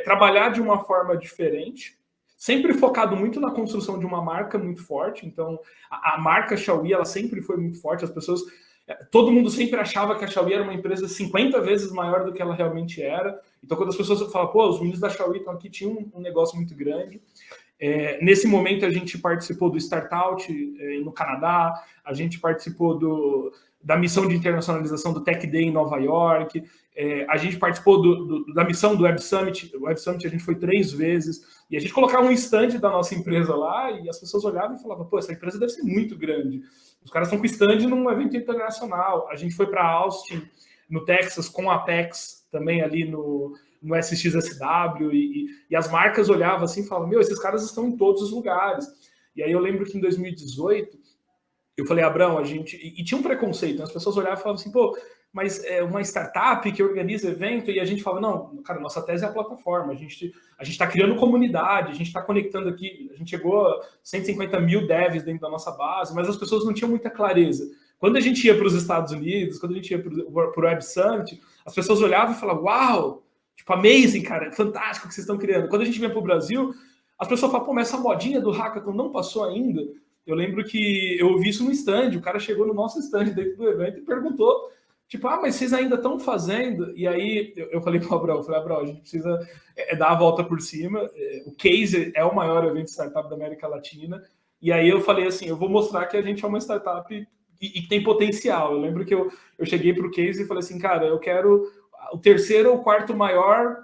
trabalhar de uma forma diferente, sempre focado muito na construção de uma marca muito forte. Então, a marca Xiaomi, ela sempre foi muito forte. As pessoas, Todo mundo sempre achava que a Xiaomi era uma empresa 50 vezes maior do que ela realmente era. Então, quando as pessoas falam, pô, os meninos da Xiaomi estão aqui, tinha um negócio muito grande. Nesse momento, a gente participou do Startout no Canadá, a gente participou da missão de internacionalização do Tech Day em Nova York, a gente participou da missão do Web Summit. O Web Summit a gente foi 3 vezes, e a gente colocava um stand da nossa empresa lá, e as pessoas olhavam e falavam, pô, essa empresa deve ser muito grande. Os caras estão com stand num evento internacional. A gente foi para Austin, no Texas, com a Apex, também ali no SXSW, e as marcas olhavam assim e falavam, meu, esses caras estão em todos os lugares. E aí eu lembro que em 2018, eu falei, Abrão, a gente... E tinha um preconceito, né? As pessoas olhavam e falavam assim, pô, mas é uma startup que organiza evento, e a gente fala, não, cara, nossa tese é a plataforma, a gente está criando comunidade, a gente está conectando aqui, a gente chegou a 150 mil devs dentro da nossa base, mas as pessoas não tinham muita clareza. Quando a gente ia para os Estados Unidos, quando a gente ia para o Web Summit, as pessoas olhavam e falavam, uau, tipo, amazing, cara, fantástico o que vocês estão criando. Quando a gente vinha para o Brasil, as pessoas falavam, pô, mas essa modinha do hackathon não passou ainda? Eu lembro que eu ouvi isso no stand, o cara chegou no nosso stand dentro do evento e perguntou, tipo, mas vocês ainda estão fazendo? E aí eu falei para o Abrão, a gente precisa dar a volta por cima. O Case é o maior evento de startup da América Latina. E aí eu falei assim, eu vou mostrar que a gente é uma startup e que tem potencial. Eu lembro que eu cheguei para o Case e falei assim, cara, eu quero o 3º ou 4º maior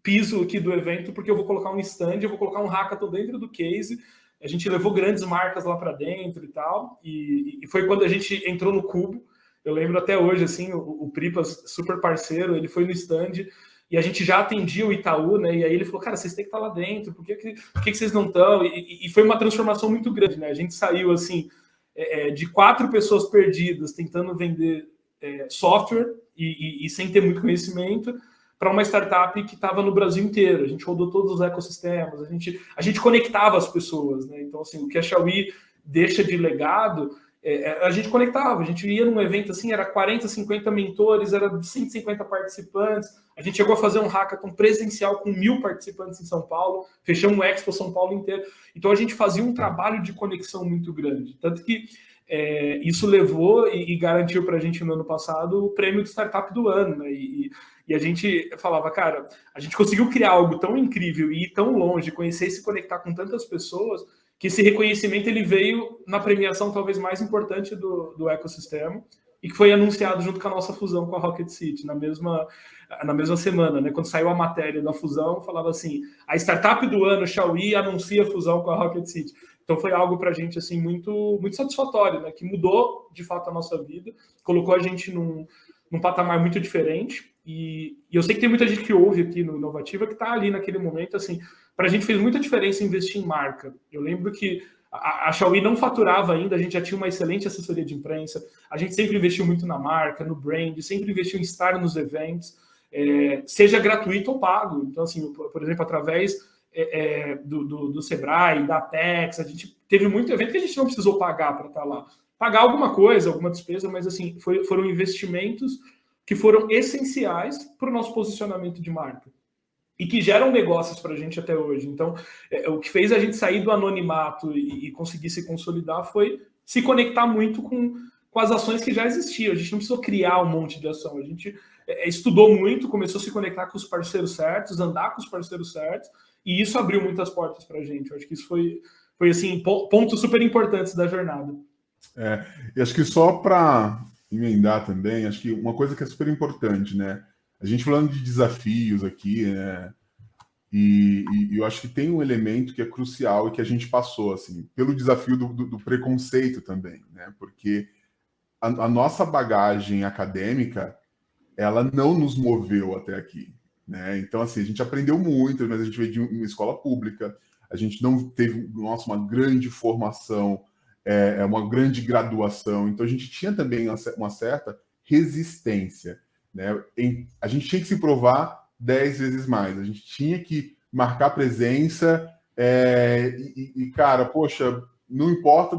piso aqui do evento, porque eu vou colocar um stand, eu vou colocar um hackathon dentro do Case. A gente levou grandes marcas lá para dentro e tal. E foi quando a gente entrou no Cubo. Eu lembro até hoje, assim, o Pripas, super parceiro, ele foi no stand e a gente já atendia o Itaú, né? E aí ele falou, cara, vocês têm que estar lá dentro, por que vocês não estão? E foi uma transformação muito grande, né? A gente saiu, assim, de 4 pessoas perdidas tentando vender software e sem ter muito conhecimento para uma startup que estava no Brasil inteiro. A gente rodou todos os ecossistemas, a gente conectava as pessoas, né? Então, assim, o que a Xiaomi deixa de legado... a gente conectava, a gente ia num evento assim, era 40, 50 mentores, era 150 participantes, a gente chegou a fazer um hackathon presencial com 1000 participantes em São Paulo, fechamos o Expo São Paulo inteiro, então a gente fazia um trabalho de conexão muito grande, tanto que isso levou e garantiu para a gente no ano passado o prêmio de startup do ano, né? E a gente falava, cara, a gente conseguiu criar algo tão incrível e ir tão longe, conhecer e se conectar com tantas pessoas, que esse reconhecimento ele veio na premiação talvez mais importante do ecossistema e que foi anunciado junto com a nossa fusão com a Rocket City, na mesma semana, né? Quando saiu a matéria da fusão, falava assim, a startup do ano, Xiaomi, anuncia a fusão com a Rocket City. Então foi algo para a gente assim, muito, muito satisfatório, né? Que mudou, de fato, a nossa vida, colocou a gente num patamar muito diferente. E eu sei que tem muita gente que ouve aqui no Inovativa que está ali naquele momento, assim, para a gente fez muita diferença investir em marca. Eu lembro que a Xiaomi não faturava ainda, a gente já tinha uma excelente assessoria de imprensa, a gente sempre investiu muito na marca, no brand, sempre investiu em estar nos eventos, seja gratuito ou pago. Então, assim, por exemplo, através do Sebrae, da Apex, a gente teve muito evento que a gente não precisou pagar para estar lá. Pagar alguma coisa, alguma despesa, mas assim, foram investimentos que foram essenciais para o nosso posicionamento de marca e que geram negócios para a gente até hoje. Então, o que fez a gente sair do anonimato e conseguir se consolidar foi se conectar muito com as ações que já existiam. A gente não precisou criar um monte de ação. A gente estudou muito, começou a se conectar com os parceiros certos, andar com os parceiros certos, e isso abriu muitas portas para a gente. Eu acho que isso foi assim, pontos super importantes da jornada. E acho que só para emendar também, acho que uma coisa que é super importante, né? A gente falando de desafios aqui, né? E eu acho que tem um elemento que é crucial e que a gente passou, assim, pelo desafio do preconceito também, né? Porque a nossa bagagem acadêmica, ela não nos moveu até aqui, né? Então, assim, a gente aprendeu muito, mas a gente veio de uma escola pública, a gente não teve, nossa, uma grande formação, uma grande graduação, então a gente tinha também uma certa resistência, né? A gente tinha que se provar 10 vezes mais, a gente tinha que marcar presença cara, poxa, não importa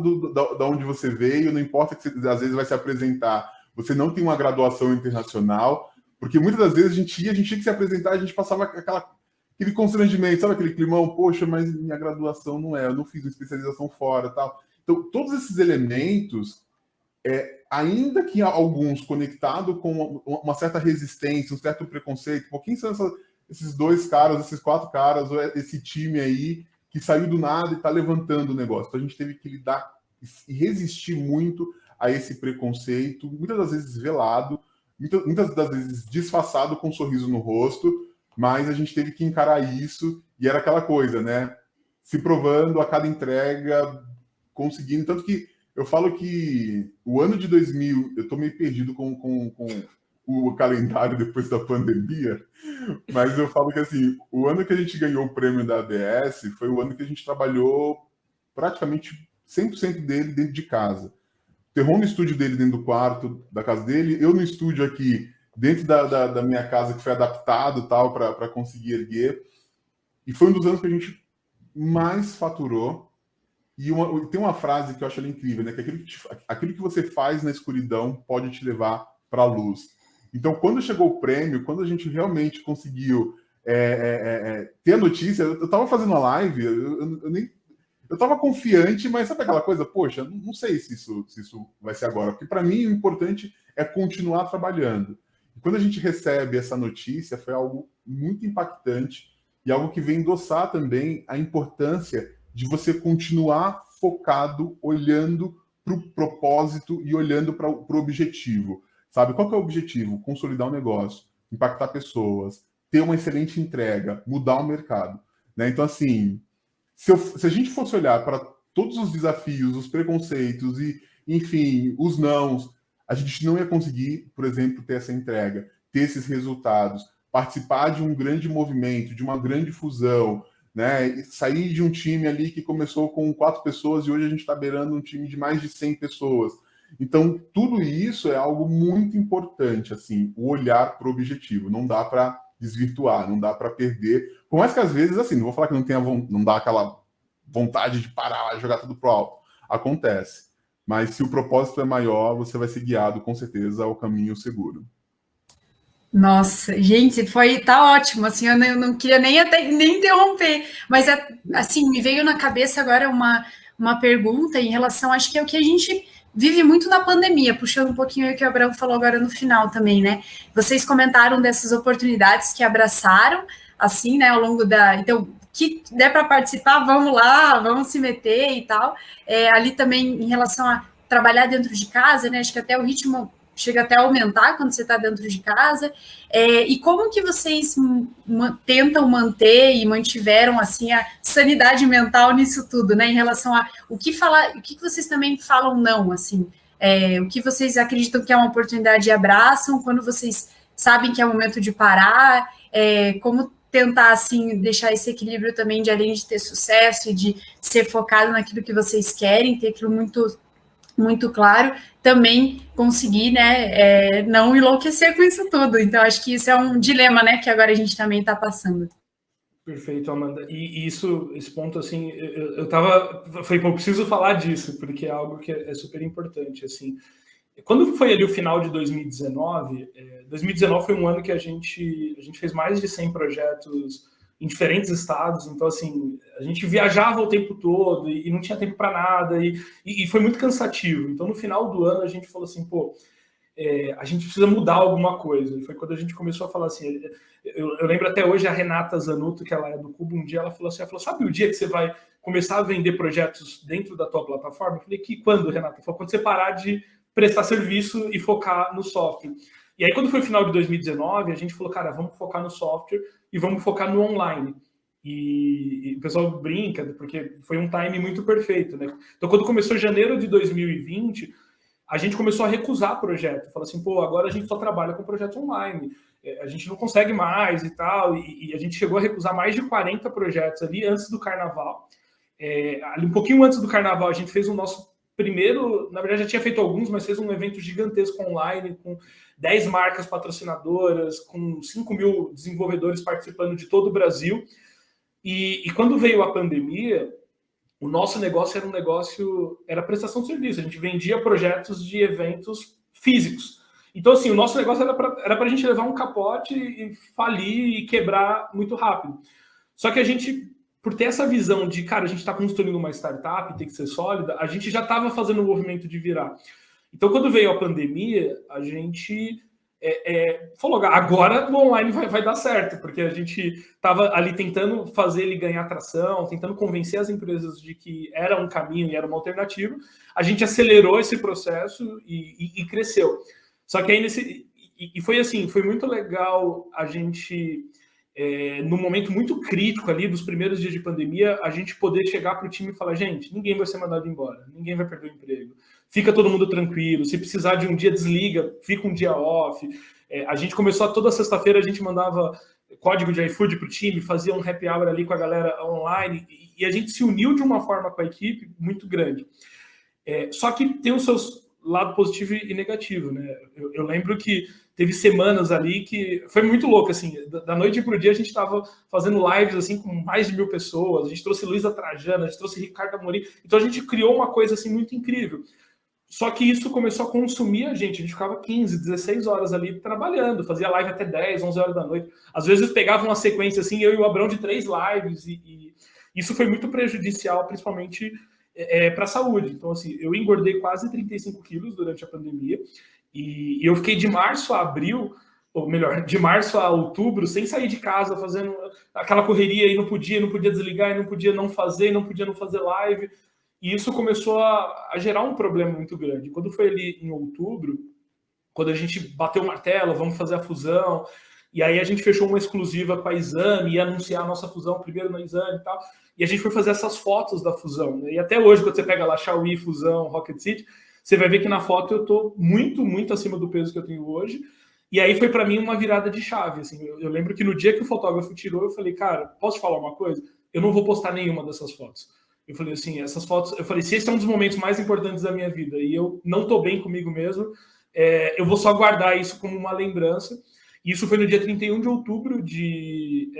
da onde você veio, não importa que você às vezes vai se apresentar, você não tem uma graduação internacional, porque muitas das vezes a gente tinha que se apresentar, a gente passava aquele constrangimento, sabe aquele climão, poxa, mas minha graduação não eu não fiz uma especialização fora, tal. Então, todos esses elementos, ainda que alguns conectados com uma certa resistência, um certo preconceito, quem são esses 2 caras, esses 4 caras, ou esse time aí que saiu do nada e está levantando o negócio. Então a gente teve que lidar e resistir muito a esse preconceito, muitas das vezes velado, muitas das vezes disfarçado com um sorriso no rosto, mas a gente teve que encarar isso, e era aquela coisa, né? Se provando a cada entrega, conseguindo. Tanto que eu falo que o ano de 2000, eu estou meio perdido com o calendário depois da pandemia, mas eu falo que assim, o ano que a gente ganhou o prêmio da ABS foi o ano que a gente trabalhou praticamente 100% dele dentro de casa. O Terron no estúdio dele, dentro do quarto da casa dele, eu no estúdio aqui, dentro da minha casa, que foi adaptado tal para conseguir erguer. E foi um dos anos que a gente mais faturou. E tem uma frase que eu acho ela incrível, né? Que aquilo que você faz na escuridão pode te levar para a luz. Então, quando chegou o prêmio, quando a gente realmente conseguiu ter a notícia, eu estava fazendo uma live, eu estava confiante, mas sabe aquela coisa? Poxa, não sei se isso vai ser agora, porque para mim o importante é continuar trabalhando. E quando a gente recebe essa notícia, foi algo muito impactante e algo que vem endossar também a importância de você continuar focado, olhando para o propósito e olhando para o objetivo. Sabe? Qual que é o objetivo? Consolidar o negócio, impactar pessoas, ter uma excelente entrega, mudar o mercado. Né? Então, assim, se a gente fosse olhar para todos os desafios, os preconceitos e, enfim, os nãos, a gente não ia conseguir, por exemplo, ter essa entrega, ter esses resultados, participar de um grande movimento, de uma grande fusão, né? Sair de um time ali que começou com 4 pessoas e hoje a gente está beirando um time de mais de 100 pessoas. Então, tudo isso é algo muito importante, assim, o olhar para o objetivo. Não dá para desvirtuar, não dá para perder. Por mais que às vezes, assim, não vou falar que não dá aquela vontade de parar e jogar tudo pro alto. Acontece. Mas se o propósito é maior, você vai ser guiado, com certeza, ao caminho seguro. Nossa, gente, tá ótimo, assim, eu não queria nem interromper, mas assim, me veio na cabeça agora uma pergunta em relação, acho que é o que a gente vive muito na pandemia, puxando um pouquinho o que o Abraão falou agora no final também, né? Vocês comentaram dessas oportunidades que abraçaram, assim, né, ao longo então, que der para participar, vamos lá, vamos se meter e tal. Ali também, em relação a trabalhar dentro de casa, né, acho que até o ritmo chega até a aumentar quando você está dentro de casa. E como que vocês tentam manter e mantiveram assim a sanidade mental nisso tudo, né? Em relação a o que vocês também falam não, assim, o que vocês acreditam que é uma oportunidade e abraçam, quando vocês sabem que é o momento de parar, como tentar assim deixar esse equilíbrio também de, além de ter sucesso e de ser focado naquilo que vocês querem, ter aquilo muito claro, também conseguir, né, não enlouquecer com isso tudo. Então, acho que isso é um dilema, né, que agora a gente também está passando. Perfeito, Amanda. E esse ponto, assim, eu falei, pô, eu preciso falar disso, porque é algo que é super importante, assim. Quando foi ali o final de 2019, 2019 foi um ano que a gente fez mais de 100 projetos em diferentes estados, então assim, a gente viajava o tempo todo e não tinha tempo para nada, e foi muito cansativo. Então no final do ano a gente falou assim, pô, a gente precisa mudar alguma coisa. E foi quando a gente começou a falar assim, eu lembro até hoje a Renata Zanotto, que ela é do Cubo, um dia ela falou assim, sabe o dia que você vai começar a vender projetos dentro da tua plataforma? Eu falei, quando, Renata? Ela falou, quando você parar de prestar serviço e focar no software. E aí, quando foi o final de 2019, a gente falou, cara, vamos focar no software e vamos focar no online. E o pessoal brinca, porque foi um time muito perfeito, né? Então, quando começou janeiro de 2020, a gente começou a recusar projeto. Falou assim, pô, agora a gente só trabalha com projetos online. A gente não consegue mais e tal. E a gente chegou a recusar mais de 40 projetos ali antes do Carnaval. Ali um pouquinho antes do Carnaval, a gente fez o nosso primeiro, na verdade já tinha feito alguns, mas fez um evento gigantesco online, com 10 marcas patrocinadoras, com 5 mil desenvolvedores participando de todo o Brasil. E quando veio a pandemia, o nosso negócio era prestação de serviço. A gente vendia projetos de eventos físicos. Então, assim, o nosso negócio era para a gente levar um capote e falir e quebrar muito rápido. Só que a gente, por ter essa visão de, cara, a gente está construindo uma startup, tem que ser sólida, a gente já estava fazendo o movimento de virar. Então, quando veio a pandemia, a gente falou, agora o online vai dar certo, porque a gente estava ali tentando fazer ele ganhar atração, tentando convencer as empresas de que era um caminho e era uma alternativa. A gente acelerou esse processo e cresceu. Só que aí foi assim, foi muito legal a gente, num momento muito crítico ali dos primeiros dias de pandemia, a gente poder chegar para o time e falar, gente, ninguém vai ser mandado embora, ninguém vai perder o emprego. Fica todo mundo tranquilo. Se precisar de um dia, desliga, fica um dia off. A gente começou toda sexta-feira, a gente mandava código de iFood para o time, fazia um happy hour ali com a galera online, e a gente se uniu de uma forma com a equipe muito grande. Só que tem os seus lados positivo e negativo, né? Eu lembro que teve semanas ali que foi muito louco, assim, da noite para o dia a gente estava fazendo lives assim com mais de 1.000 pessoas, a gente trouxe Luísa Trajano, a gente trouxe Ricardo Amorim, então a gente criou uma coisa assim muito incrível. Só que isso começou a consumir a gente ficava 15, 16 horas ali trabalhando, fazia live até 10, 11 horas da noite. Às vezes pegava uma sequência assim, eu e o Abrão de 3 lives, e isso foi muito prejudicial, principalmente para a saúde. Então, assim, eu engordei quase 35 quilos durante a pandemia, e eu fiquei de março a abril, ou melhor, de março a outubro, sem sair de casa, fazendo aquela correria, e não podia desligar, e não podia não fazer live. E isso começou a gerar um problema muito grande. Quando foi ali em outubro, quando a gente bateu o martelo, vamos fazer a fusão, e aí a gente fechou uma exclusiva com a Exame, ia anunciar a nossa fusão primeiro na Exame e tal, e a gente foi fazer essas fotos da fusão, né? E até hoje, quando você pega lá Xiaomi, Fusão, Rocket City, você vai ver que na foto eu tô muito, muito acima do peso que eu tenho hoje. E aí foi para mim uma virada de chave. Assim, eu lembro que no dia que o fotógrafo tirou, eu falei, cara, posso te falar uma coisa? Eu não vou postar nenhuma dessas fotos. Eu falei assim, essas fotos... Eu falei, se esse é um dos momentos mais importantes da minha vida e eu não tô bem comigo mesmo, eu vou só guardar isso como uma lembrança. E isso foi no dia 31 de outubro de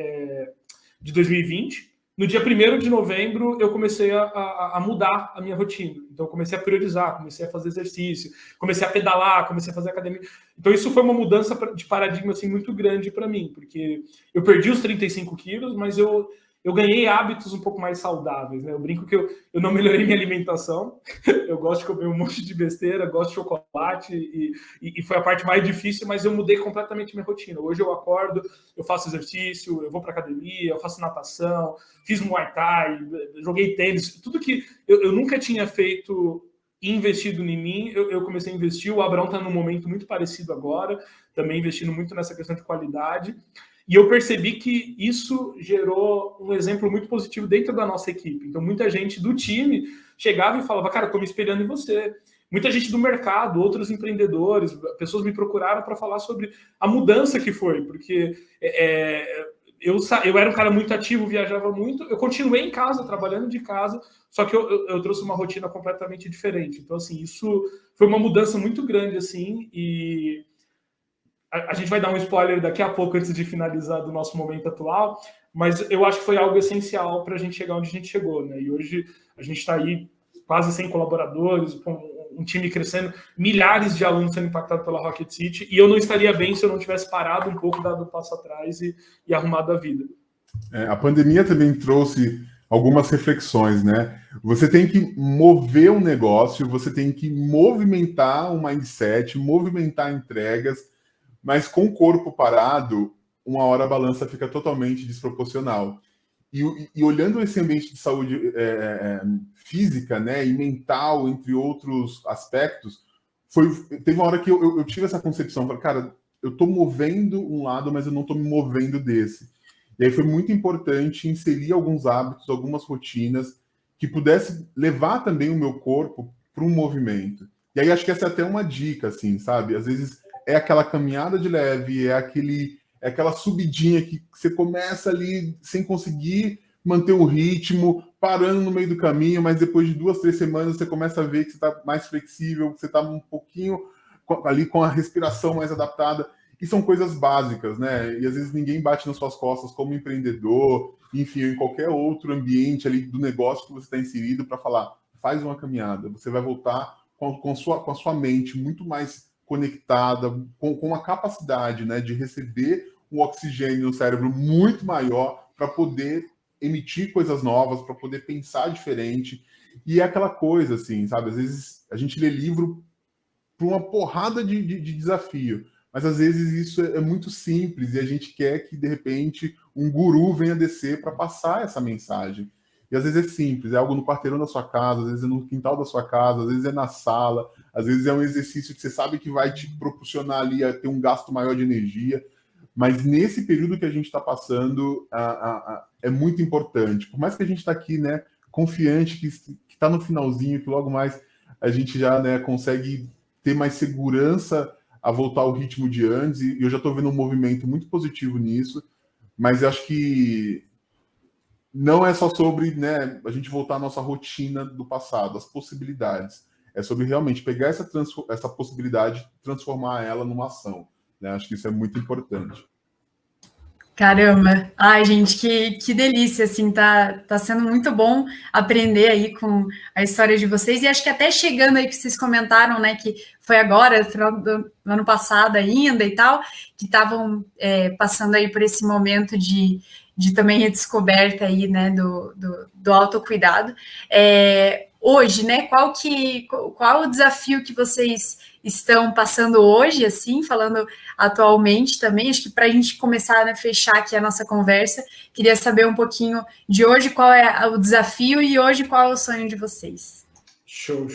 2020. No dia 1º de novembro, eu comecei a mudar a minha rotina. Então, eu comecei a priorizar, comecei a fazer exercício, comecei a pedalar, comecei a fazer academia. Então, isso foi uma mudança de paradigma assim, muito grande para mim, porque eu perdi os 35 quilos, mas eu ganhei hábitos um pouco mais saudáveis, né? Eu brinco que eu não melhorei minha alimentação, eu gosto de comer um monte de besteira, gosto de chocolate, e foi a parte mais difícil, mas eu mudei completamente minha rotina. Hoje eu acordo, eu faço exercício, eu vou para academia, eu faço natação, fiz Muay Thai, joguei tênis, tudo que eu nunca tinha feito e investido em mim, eu comecei a investir. O Abrão está num momento muito parecido agora, também investindo muito nessa questão de qualidade. E eu percebi que isso gerou um exemplo muito positivo dentro da nossa equipe. Então, muita gente do time chegava e falava, cara, estou me espelhando em você. Muita gente do mercado, outros empreendedores, pessoas me procuraram para falar sobre a mudança que foi, porque eu era um cara muito ativo, viajava muito, eu continuei em casa, trabalhando de casa, só que eu trouxe uma rotina completamente diferente. Então, assim, isso foi uma mudança muito grande, assim, e a gente vai dar um spoiler daqui a pouco, antes de finalizar do nosso momento atual, mas eu acho que foi algo essencial para a gente chegar onde a gente chegou, né? E hoje a gente está aí quase 100 colaboradores, com um time crescendo, milhares de alunos sendo impactados pela Rocket City, e eu não estaria bem se eu não tivesse parado um pouco, dado um passo atrás e arrumado a vida. A pandemia também trouxe algumas reflexões, né? Você tem que mover um negócio, você tem que movimentar um mindset, movimentar entregas, mas com o corpo parado, uma hora a balança fica totalmente desproporcional. E olhando esse ambiente de saúde física, né, e mental, entre outros aspectos, teve uma hora que eu tive essa concepção, falei, cara, eu estou movendo um lado, mas eu não estou me movendo desse. E aí foi muito importante inserir alguns hábitos, algumas rotinas, que pudesse levar também o meu corpo para um movimento. E aí acho que essa é até uma dica, assim, sabe? Às vezes é aquela caminhada de leve, é aquela subidinha que você começa ali sem conseguir manter o ritmo, parando no meio do caminho, mas depois de 2, 3 semanas você começa a ver que você está mais flexível, que você está um pouquinho ali com a respiração mais adaptada. E são coisas básicas, né? E às vezes ninguém bate nas suas costas como empreendedor, enfim, em qualquer outro ambiente ali do negócio que você está inserido para falar, faz uma caminhada, você vai voltar com a sua mente muito mais conectada, com a capacidade, né, de receber um oxigênio no cérebro muito maior para poder emitir coisas novas, para poder pensar diferente. E é aquela coisa, assim, sabe? Às vezes a gente lê livro por uma porrada de desafio. Mas às vezes isso é muito simples e a gente quer que, de repente, um guru venha descer para passar essa mensagem. E às vezes é simples, é algo no quarteirão da sua casa, às vezes é no quintal da sua casa, às vezes é na sala, às vezes é um exercício que você sabe que vai te proporcionar ali a ter um gasto maior de energia. Mas nesse período que a gente está passando, é muito importante. Por mais que a gente está aqui, né, confiante que está no finalzinho, que logo mais a gente já, né, consegue ter mais segurança a voltar ao ritmo de antes, e eu já estou vendo um movimento muito positivo nisso, mas eu acho que não é só sobre, né, a gente voltar à nossa rotina do passado, as possibilidades. É sobre realmente pegar essa possibilidade e transformar ela numa ação. Né? Acho que isso é muito importante. Caramba! Ai, gente, que delícia, assim, tá sendo muito bom aprender aí com a história de vocês, e acho que até chegando aí que vocês comentaram, né, que foi agora, final do ano passado ainda e tal, que estavam passando aí por esse momento de também redescoberta aí, né, do autocuidado. Hoje, né, qual o desafio que vocês estão passando hoje, assim, falando atualmente também, acho que para a gente começar a, né, fechar aqui a nossa conversa, queria saber um pouquinho de hoje, qual é o desafio e hoje qual é o sonho de vocês. Show.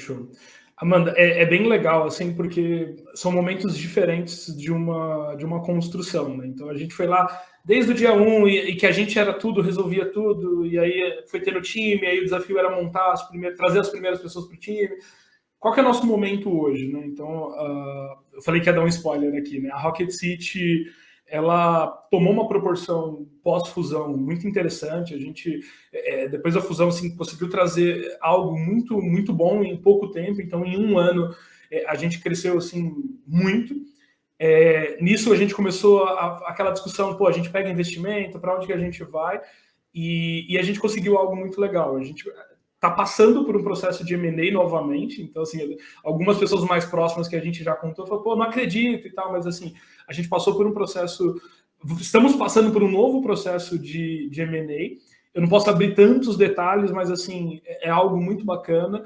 Amanda, é bem legal, assim, porque são momentos diferentes de uma construção, né? Então a gente foi lá desde o dia 1 e que a gente era tudo, resolvia tudo, e aí foi ter o time, aí o desafio era montar trazer as primeiras pessoas para o time. Qual que é o nosso momento hoje, né? Então, eu falei que ia dar um spoiler aqui, né? A Rocket City, ela tomou uma proporção pós-fusão muito interessante. A gente, depois da fusão, assim, conseguiu trazer algo muito, muito bom em pouco tempo. Então, em um ano, a gente cresceu, assim, muito. Nisso, a gente começou aquela discussão, a gente pega investimento, para onde que a gente vai? E a gente conseguiu algo muito legal. A gente está passando por um processo de M&A novamente, então, assim, algumas pessoas mais próximas que a gente já contou, falaram, não acredito e tal, mas, assim, a gente passou por um processo, estamos passando por um novo processo de M&A, eu não posso abrir tantos detalhes, mas, assim, é algo muito bacana,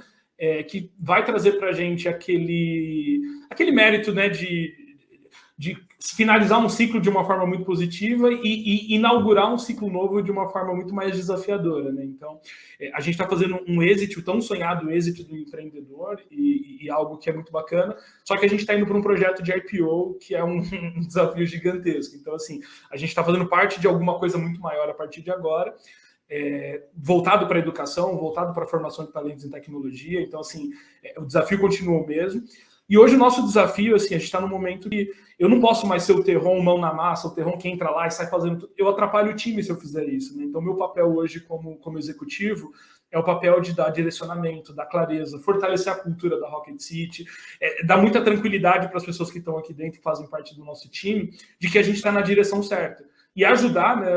que vai trazer para a gente aquele mérito, né, de finalizar um ciclo de uma forma muito positiva e inaugurar um ciclo novo de uma forma muito mais desafiadora, né? Então, a gente está fazendo um êxito, o tão sonhado êxito do empreendedor e algo que é muito bacana, só que a gente está indo para um projeto de IPO que é um desafio gigantesco. Então, assim, a gente está fazendo parte de alguma coisa muito maior a partir de agora, voltado para a educação, voltado para a formação de talentos em tecnologia. Então, assim, o desafio continua o mesmo. E hoje o nosso desafio, assim, a gente está num momento que eu não posso mais ser o terron mão na massa, o terron que entra lá e sai fazendo tudo. Eu atrapalho o time se eu fizer isso, né? Então, meu papel hoje como executivo é o papel de dar direcionamento, dar clareza, fortalecer a cultura da Rocket City, dar muita tranquilidade para as pessoas que estão aqui dentro e fazem parte do nosso time, de que a gente está na direção certa. E ajudar, né?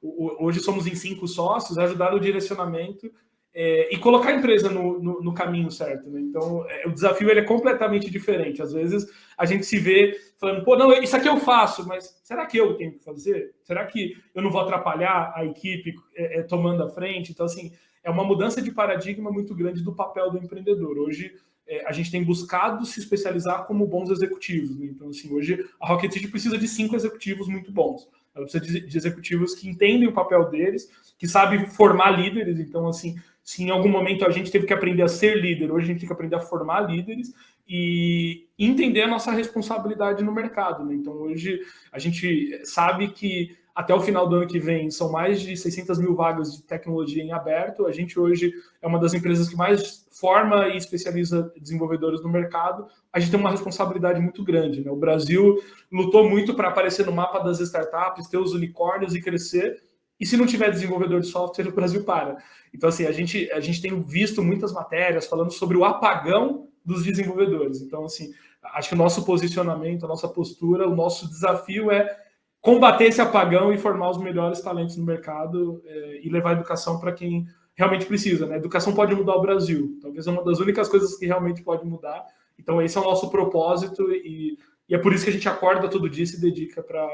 Hoje somos em 5 sócios, ajudar no direcionamento e colocar a empresa no caminho certo, né? Então, o desafio ele é completamente diferente. Às vezes, a gente se vê falando, não, isso aqui eu faço, mas será que eu tenho que fazer? Será que eu não vou atrapalhar a equipe tomando a frente? Então, assim, é uma mudança de paradigma muito grande do papel do empreendedor. Hoje, a gente tem buscado se especializar como bons executivos, né? Então, assim, hoje a Rocket City precisa de 5 executivos muito bons. Ela precisa de executivos que entendem o papel deles, que sabem formar líderes. Então, assim, se em algum momento a gente teve que aprender a ser líder, hoje a gente tem que aprender a formar líderes e entender a nossa responsabilidade no mercado, né? Então, hoje a gente sabe que até o final do ano que vem são mais de 600 mil vagas de tecnologia em aberto. A gente hoje é uma das empresas que mais forma e especializa desenvolvedores no mercado. A gente tem uma responsabilidade muito grande, né? O Brasil lutou muito para aparecer no mapa das startups, ter os unicórnios e crescer. E se não tiver desenvolvedor de software, o Brasil para. Então, assim, a gente tem visto muitas matérias falando sobre o apagão dos desenvolvedores. Então, assim, acho que o nosso posicionamento, a nossa postura, o nosso desafio é combater esse apagão e formar os melhores talentos no mercado e levar a educação para quem realmente precisa, né? A educação pode mudar o Brasil. Talvez é uma das únicas coisas que realmente pode mudar. Então, esse é o nosso propósito e é por isso que a gente acorda todo dia e se dedica para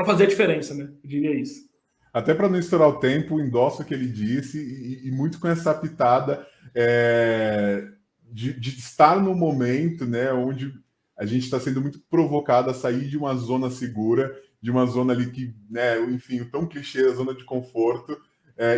fazer a diferença, né? Eu diria isso. Até para não estourar o tempo, endosso o que ele disse e muito com essa pitada de estar no momento, né, onde a gente está sendo muito provocado a sair de uma zona segura, de uma zona ali que, né, enfim, o tão clichê, a zona de conforto,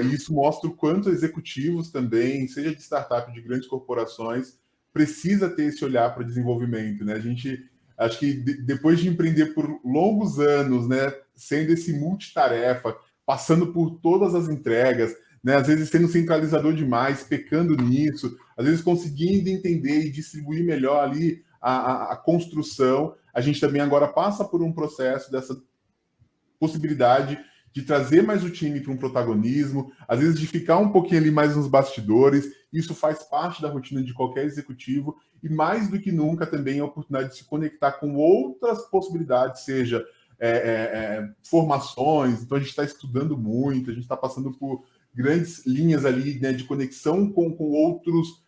e isso mostra o quanto executivos também, seja de startup, de grandes corporações, precisa ter esse olhar para o desenvolvimento, né? A gente, acho que depois de empreender por longos anos, né, sendo esse multitarefa, passando por todas as entregas, né, às vezes sendo centralizador demais, pecando nisso, às vezes conseguindo entender e distribuir melhor ali a construção, a gente também agora passa por um processo dessa possibilidade de trazer mais o time para um protagonismo, às vezes de ficar um pouquinho ali mais nos bastidores. Isso faz parte da rotina de qualquer executivo e mais do que nunca também a oportunidade de se conectar com outras possibilidades, seja formações. Então a gente está estudando muito, a gente está passando por grandes linhas ali, né, de conexão com outros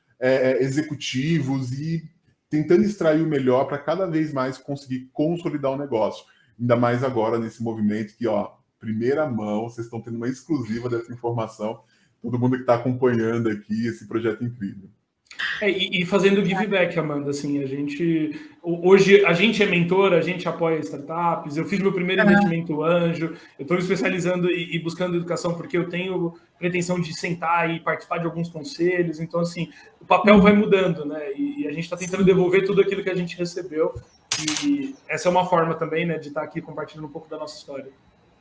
executivos e tentando extrair o melhor para cada vez mais conseguir consolidar o negócio. Ainda mais agora nesse movimento que, ó, primeira mão, vocês estão tendo uma exclusiva dessa informação. Todo mundo que está acompanhando aqui esse projeto incrível. E fazendo give back, Amanda, assim, hoje a gente é mentor, a gente apoia startups, eu fiz meu primeiro investimento anjo, eu estou me especializando e buscando educação porque eu tenho pretensão de sentar e participar de alguns conselhos, então, assim, o papel vai mudando, né, e a gente está tentando devolver tudo aquilo que a gente recebeu, e essa é uma forma também, né, de estar aqui compartilhando um pouco da nossa história.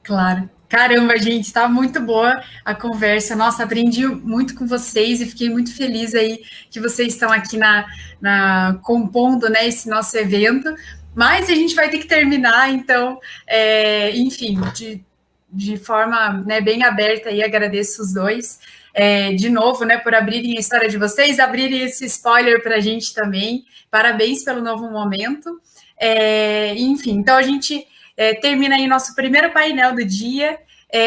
Claro. Caramba, gente, tá muito boa a conversa. Nossa, aprendi muito com vocês e fiquei muito feliz aí que vocês estão aqui compondo, né, esse nosso evento. Mas a gente vai ter que terminar, então, enfim, de forma, né, bem aberta aí, agradeço os dois. De novo, né, por abrirem a história de vocês, abrirem esse spoiler para a gente também. Parabéns pelo novo momento. Enfim, então a gente termina aí nosso primeiro painel do dia,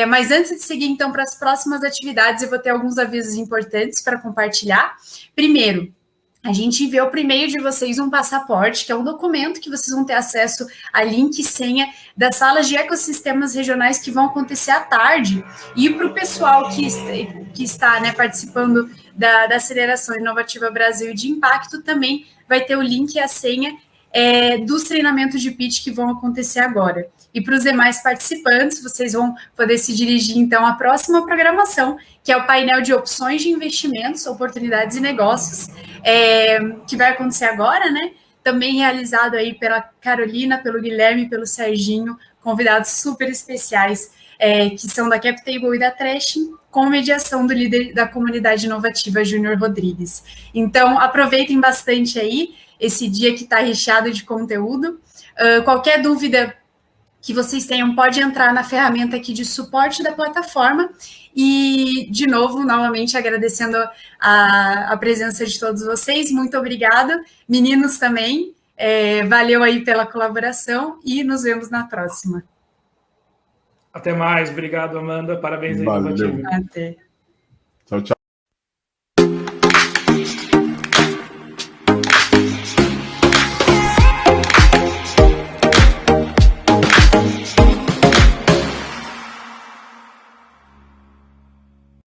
mas antes de seguir então para as próximas atividades, eu vou ter alguns avisos importantes para compartilhar. Primeiro, a gente enviou para o e-mail de vocês um passaporte, que é um documento que vocês vão ter acesso a link e senha das salas de ecossistemas regionais que vão acontecer à tarde, e para o pessoal que está, né, participando da Aceleração Inovativa Brasil de Impacto também vai ter o link e a senha dos treinamentos de pitch que vão acontecer agora. E para os demais participantes, vocês vão poder se dirigir, então, à próxima programação, que é o painel de opções de investimentos, oportunidades e negócios, que vai acontecer agora, né? Também realizado aí pela Carolina, pelo Guilherme, pelo Serginho, convidados super especiais, que são da CapTable e da Trashing, com mediação do líder da comunidade inovativa, Júnior Rodrigues. Então, aproveitem bastante aí esse dia que está recheado de conteúdo. Qualquer dúvida que vocês tenham, pode entrar na ferramenta aqui de suporte da plataforma. E, de novo, novamente agradecendo a presença de todos vocês. Muito obrigada. Meninos também, valeu aí pela colaboração e nos vemos na próxima. Até mais. Obrigado, Amanda. Parabéns aí, Valeu. Inovativa. Até.